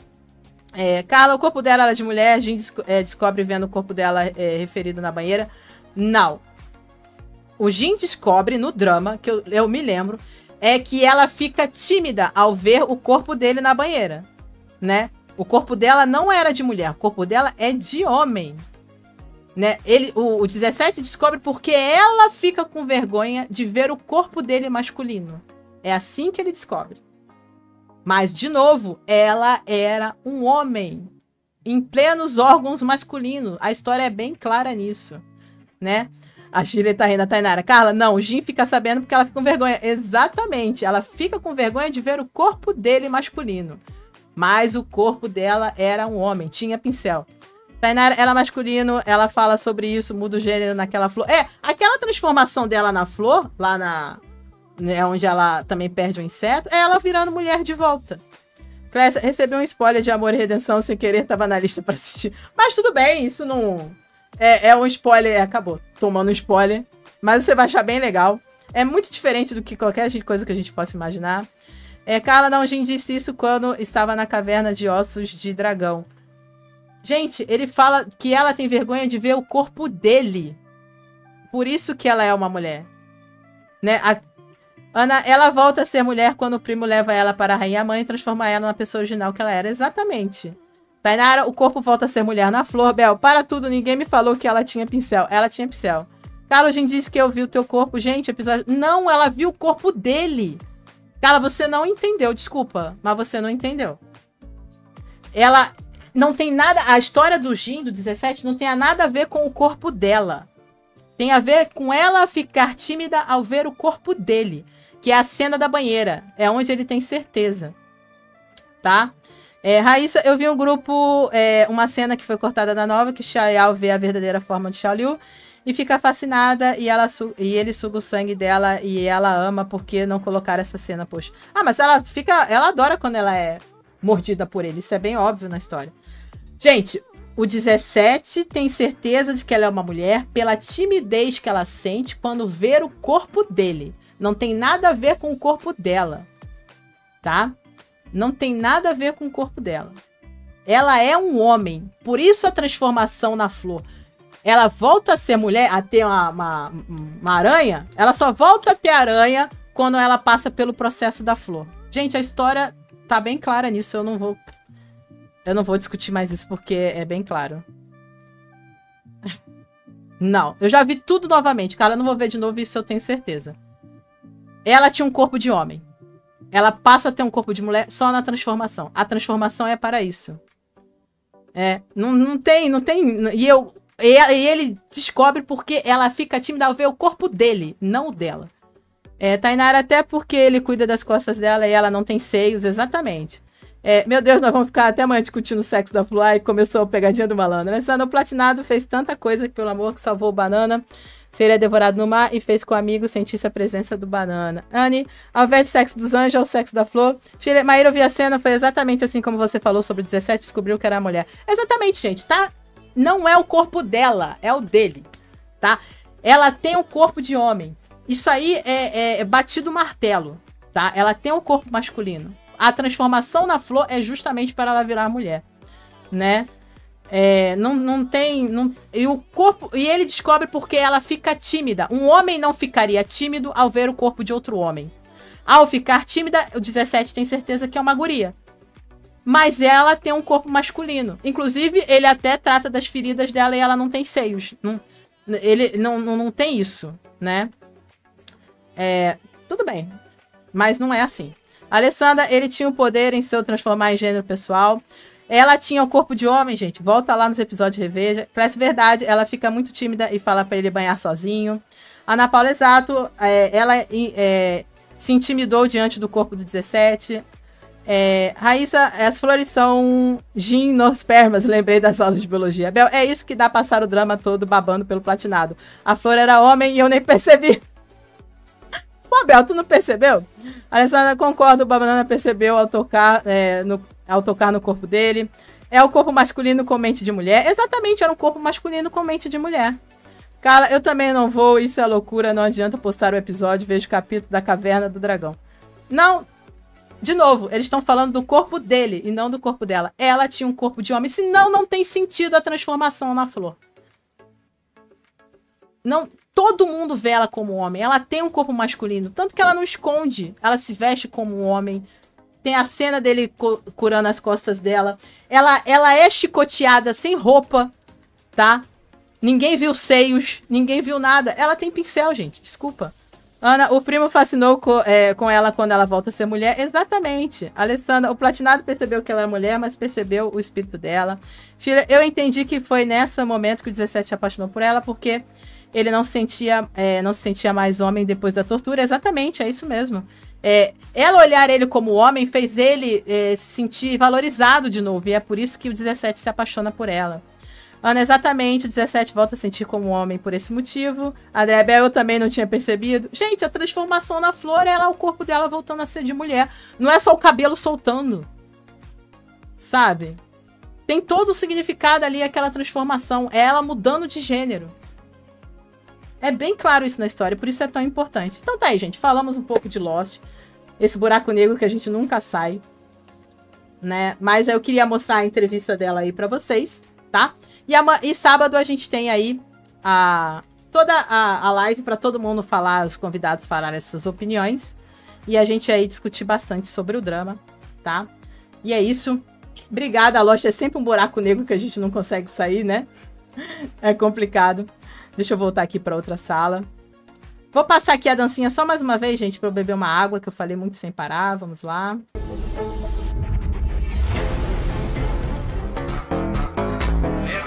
Carla, o corpo dela era de mulher. Jin descobre vendo o corpo dela referido na banheira. Não. O Jin descobre no drama, que eu me lembro, é que ela fica tímida ao ver o corpo dele na banheira, né? O corpo dela não era de mulher, o corpo dela é de homem, né? O 17 descobre porque ela fica com vergonha de ver o corpo dele masculino. É assim que ele descobre. Mas, de novo, ela era um homem em plenos órgãos masculinos. A história é bem clara nisso, né? A Shirley tá rindo, a Tainara. Carla, não, o Jin fica sabendo porque ela fica com vergonha. Exatamente, ela fica com vergonha de ver o corpo dele masculino. Mas o corpo dela era um homem, tinha pincel. Tainara, ela é masculino, ela fala sobre isso, muda o gênero naquela flor. Aquela transformação dela na flor, lá né, onde ela também perde o inseto, é ela virando mulher de volta. Clécia, recebeu um spoiler de Amor e Redenção sem querer, tava na lista pra assistir. Mas tudo bem, isso não... É um spoiler, acabou tomando um spoiler. Mas você vai achar bem legal. É muito diferente do que qualquer coisa que a gente possa imaginar. Carla Daunjin disse isso quando estava na caverna de ossos de dragão. Gente, ele fala que ela tem vergonha de ver o corpo dele. Por isso que ela é uma mulher. Né? Ana, ela volta a ser mulher quando o primo leva ela para a rainha mãe e transforma ela na pessoa original que ela era. Exatamente. Tainara, o corpo volta a ser mulher na flor. Bel, para tudo, ninguém me falou que ela tinha pincel. Ela tinha pincel. Carla Jin disse que eu vi o teu corpo. Gente, episódio... Não, ela viu o corpo dele. Carla, você não entendeu, desculpa. Mas você não entendeu. Ela não tem nada... A história do Jin, do 17, não tem nada a ver com o corpo dela. Tem a ver com ela ficar tímida ao ver o corpo dele. Que é a cena da banheira. É onde ele tem certeza. Tá? Raíssa, eu vi um grupo... uma cena que foi cortada na nova, que Xiao vê a verdadeira forma de Xiaoliu. E fica fascinada e ele suga o sangue dela e ela ama porque não colocaram essa cena, poxa. Ah, mas ela adora quando ela é mordida por ele. Isso é bem óbvio na história. Gente, o 17 tem certeza de que ela é uma mulher pela timidez que ela sente quando vê o corpo dele. Não tem nada a ver com o corpo dela. Tá? Não tem nada a ver com o corpo dela. Ela é um homem. Por isso a transformação na flor. Ela volta a ser mulher, a ter uma aranha. Ela só volta a ter aranha quando ela passa pelo processo da flor. Gente, a história tá bem clara nisso. Eu não vou discutir mais isso porque é bem claro. Não, eu já vi tudo novamente. Cara, eu não vou ver de novo, isso eu tenho certeza. Ela tinha um corpo de homem. Ela passa a ter um corpo de mulher só na transformação. A transformação é para isso. Não tem. E ele descobre porque ela fica tímida ao ver o corpo dele, não o dela. Tainara, até porque ele cuida das costas dela e ela não tem seios, exatamente. Meu Deus, nós vamos ficar até amanhã discutindo o sexo da Flu. E começou a pegadinha do malandro. Mas o Platinado fez tanta coisa que, pelo amor, que salvou o Banana. Seria devorado no mar e fez com o amigo sentisse a presença do Banana. Anne, ao invés de sexo dos anjos, é o sexo da Flor. Maíra, eu vi a cena, foi exatamente assim como você falou sobre o 17, descobriu que era a mulher. Exatamente, gente, tá? Não é o corpo dela, é o dele, tá? Ela tem um corpo de homem. Isso aí é batido martelo, tá? Ela tem um corpo masculino. A transformação na flor é justamente para ela virar mulher, né? Não tem... E o corpo... E ele descobre porque ela fica tímida. Um homem não ficaria tímido ao ver o corpo de outro homem. Ao ficar tímida, o 17 tem certeza que é uma guria. Mas ela tem um corpo masculino. Inclusive, ele até trata das feridas dela e ela não tem seios. Ele não tem isso, né? Tudo bem. Mas não é assim. Alessandra, ele tinha o poder em se transformar em gênero pessoal. Ela tinha o corpo de homem, gente. Volta lá nos episódios de reveja. Parece verdade, ela fica muito tímida e fala pra ele banhar sozinho. Ana Paula, exato. Ela se intimidou diante do corpo do 17. Raíssa, as flores são gimnospermas, lembrei das aulas de biologia. Bel, é isso que dá passar o drama todo babando pelo platinado. A flor era homem e eu nem percebi. Pô, Bel, tu não percebeu? Alessandra, concordo, o Banana percebeu ao tocar no corpo dele. É o corpo masculino com mente de mulher. Exatamente, era um corpo masculino com mente de mulher. Carla, eu também não vou, isso é loucura, não adianta postar o episódio, vejo o capítulo da Caverna do Dragão. Não. De novo, eles estão falando do corpo dele e não do corpo dela. Ela tinha um corpo de homem, senão não tem sentido a transformação na flor. Não, todo mundo vê ela como homem. Ela tem um corpo masculino, tanto que ela não esconde. Ela se veste como um homem. Tem a cena dele curando as costas dela. Ela é chicoteada sem roupa, tá? Ninguém viu seios, ninguém viu nada. Ela tem pincel, gente, desculpa. Ana, o primo fascinou com ela quando ela volta a ser mulher. Exatamente. Alessandra, o platinado percebeu que ela é mulher, mas percebeu o espírito dela. Sheila, eu entendi que foi nesse momento que o 17 se apaixonou por ela, porque ele não se sentia mais homem depois da tortura. Exatamente, é isso mesmo. Ela olhar ele como homem fez ele se sentir valorizado de novo. E é por isso que o 17 se apaixona por ela. Ana, exatamente, o 17 volta a sentir como homem por esse motivo. A André Bel, eu também não tinha percebido. Gente, a transformação na flor é o corpo dela voltando a ser de mulher. Não é só o cabelo soltando. Sabe? Tem todo o significado ali, aquela transformação. É ela mudando de gênero. É bem claro isso na história, por isso é tão importante. Então tá aí, gente. Falamos um pouco de Lost. Esse buraco negro que a gente nunca sai. Né? Mas eu queria mostrar a entrevista dela aí pra vocês, tá? E sábado a gente tem aí toda a live para todo mundo falar, os convidados falarem as suas opiniões. E a gente aí discutir bastante sobre o drama, tá? E é isso. Obrigada, a Lost é sempre um buraco negro que a gente não consegue sair, né? É complicado. Deixa eu voltar aqui pra outra sala. Vou passar aqui a dancinha só mais uma vez, gente, pra eu beber uma água, que eu falei muito sem parar. Vamos lá.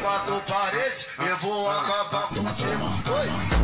Quatro paredes, eu vou acabar contigo. Oi.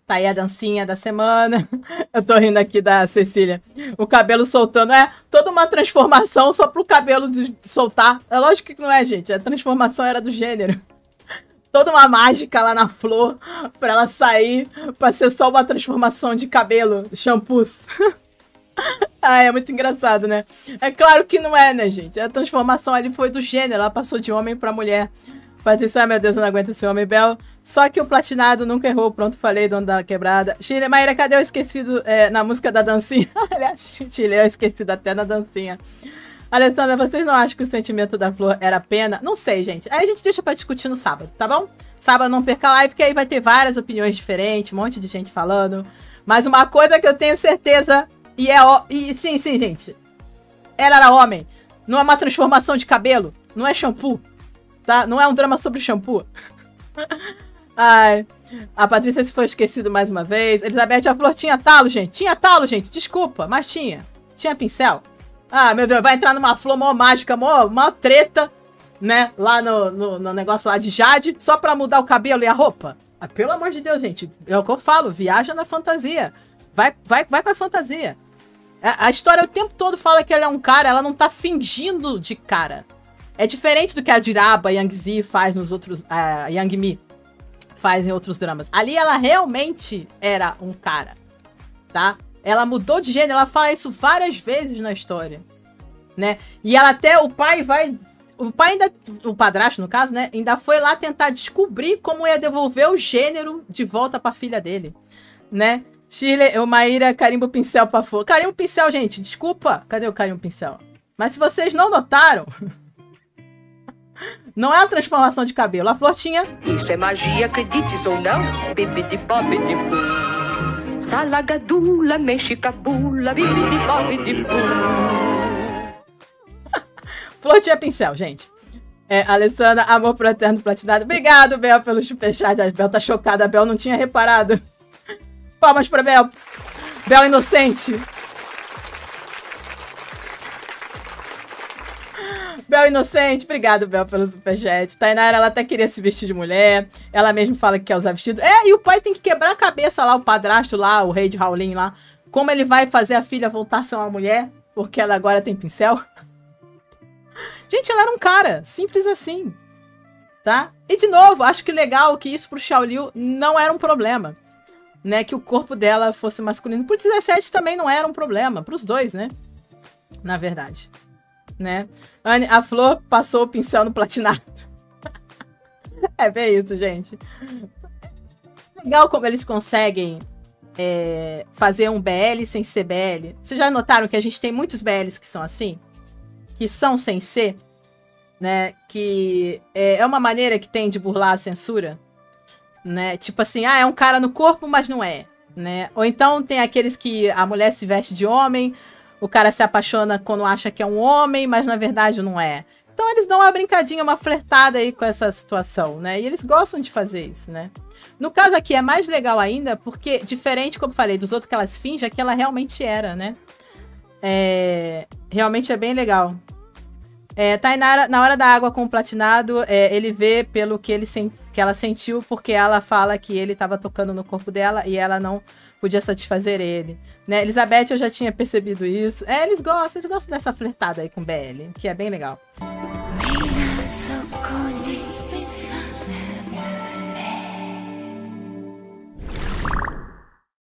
Tá aí a dancinha da semana. Eu tô rindo aqui da Cecília. O cabelo soltando. É toda uma transformação só pro cabelo soltar. É lógico que não é, gente. A transformação era do gênero. Toda uma mágica lá na flor pra ela sair, pra ser só uma transformação de cabelo, shampoos. Ah, é muito engraçado, né? É claro que não é, né, gente? A transformação ali foi do gênero. Ela passou de homem pra mulher. Patrícia, meu Deus, eu não aguento esse homem, Bel. Só que o platinado nunca errou. Pronto, falei, dono da quebrada. Chile, Maíra, cadê o esquecido na música da dancinha? Aliás, Chile, eu esquecido até na dancinha. Alessandra, vocês não acham que o sentimento da flor era pena? Não sei, gente. Aí a gente deixa pra discutir no sábado, tá bom? Sábado não perca a live, que aí vai ter várias opiniões diferentes, um monte de gente falando. Mas uma coisa que eu tenho certeza, sim, gente. Ela era homem. Não é uma transformação de cabelo. Não é shampoo. Tá? Não é um drama sobre shampoo. Ai, a Patrícia se foi esquecido mais uma vez. Elizabeth, a flor tinha talo, gente. Tinha talo, gente. Desculpa, mas tinha. Tinha pincel. Ah, meu Deus, vai entrar numa flor mó mágica, mó treta, né? Lá no negócio lá de Jade, só pra mudar o cabelo e a roupa. Ah, pelo amor de Deus, gente. É o que eu falo, viaja na fantasia. Vai com a fantasia. A história o tempo todo fala que ela é um cara, ela não tá fingindo de cara. É diferente do que a Jiraba, a Yang Zi faz nos outros... A Yang Mi faz em outros dramas. Ali ela realmente era um cara, tá? Ela mudou de gênero, ela fala isso várias vezes na história, né? E ela até, o pai ainda, o padrasto no caso, né? Ainda foi lá tentar descobrir como ia devolver o gênero de volta pra filha dele, né? Shirley, o Maíra, carimbo pincel pra flor. Carimbo pincel, gente, desculpa. Cadê o carimbo pincel? Mas se vocês não notaram... Não é uma transformação de cabelo. A flor tinha... Isso é magia, acredites ou não. Bibidi bobidi bum. Salagadula, mexicabula, bibidi bobidi bum. Flor tinha pincel, gente. Alessandra, amor pro eterno platinado. Obrigado, Bel, pelo superchat. A Bel tá chocada. A Bel não tinha reparado. Palmas pra Bel. Bel inocente. Bel inocente, obrigado, Bel, pelo superchat. Tainara, ela até queria se vestir de mulher. Ela mesmo fala que quer usar vestido. E o pai tem que quebrar a cabeça lá, o padrasto lá, o rei de Shaolin lá. Como ele vai fazer a filha voltar a ser uma mulher? Porque ela agora tem pincel. Gente, ela era um cara, simples assim. Tá? E de novo, acho que legal que isso pro Xiaoliu não era um problema. Né? Que o corpo dela fosse masculino. Pro 17 também não era um problema. Pros dois, né? Na verdade. Né? Anne, a flor passou o pincel no platinado. É bem isso, gente. Legal como eles conseguem fazer um BL sem ser BL. Vocês já notaram que a gente tem muitos BLs que são assim? Que são sem ser? Né? Que é uma maneira que tem de burlar a censura. Né? Tipo assim, é um cara no corpo, mas não é. Né? Ou então tem aqueles que a mulher se veste de homem... O cara se apaixona quando acha que é um homem, mas na verdade não é. Então eles dão uma brincadinha, uma flertada aí com essa situação, né? E eles gostam de fazer isso, né? No caso aqui é mais legal ainda, porque diferente, como eu falei, dos outros que elas fingem, é que ela realmente era, né? Realmente é bem legal. Tainara, na hora da água com o platinado, ele vê pelo que, que ela sentiu, porque ela fala que ele tava tocando no corpo dela e ela não podia satisfazer ele. Né? Elizabeth, eu já tinha percebido isso. Eles gostam dessa flertada aí com BL, que é bem legal.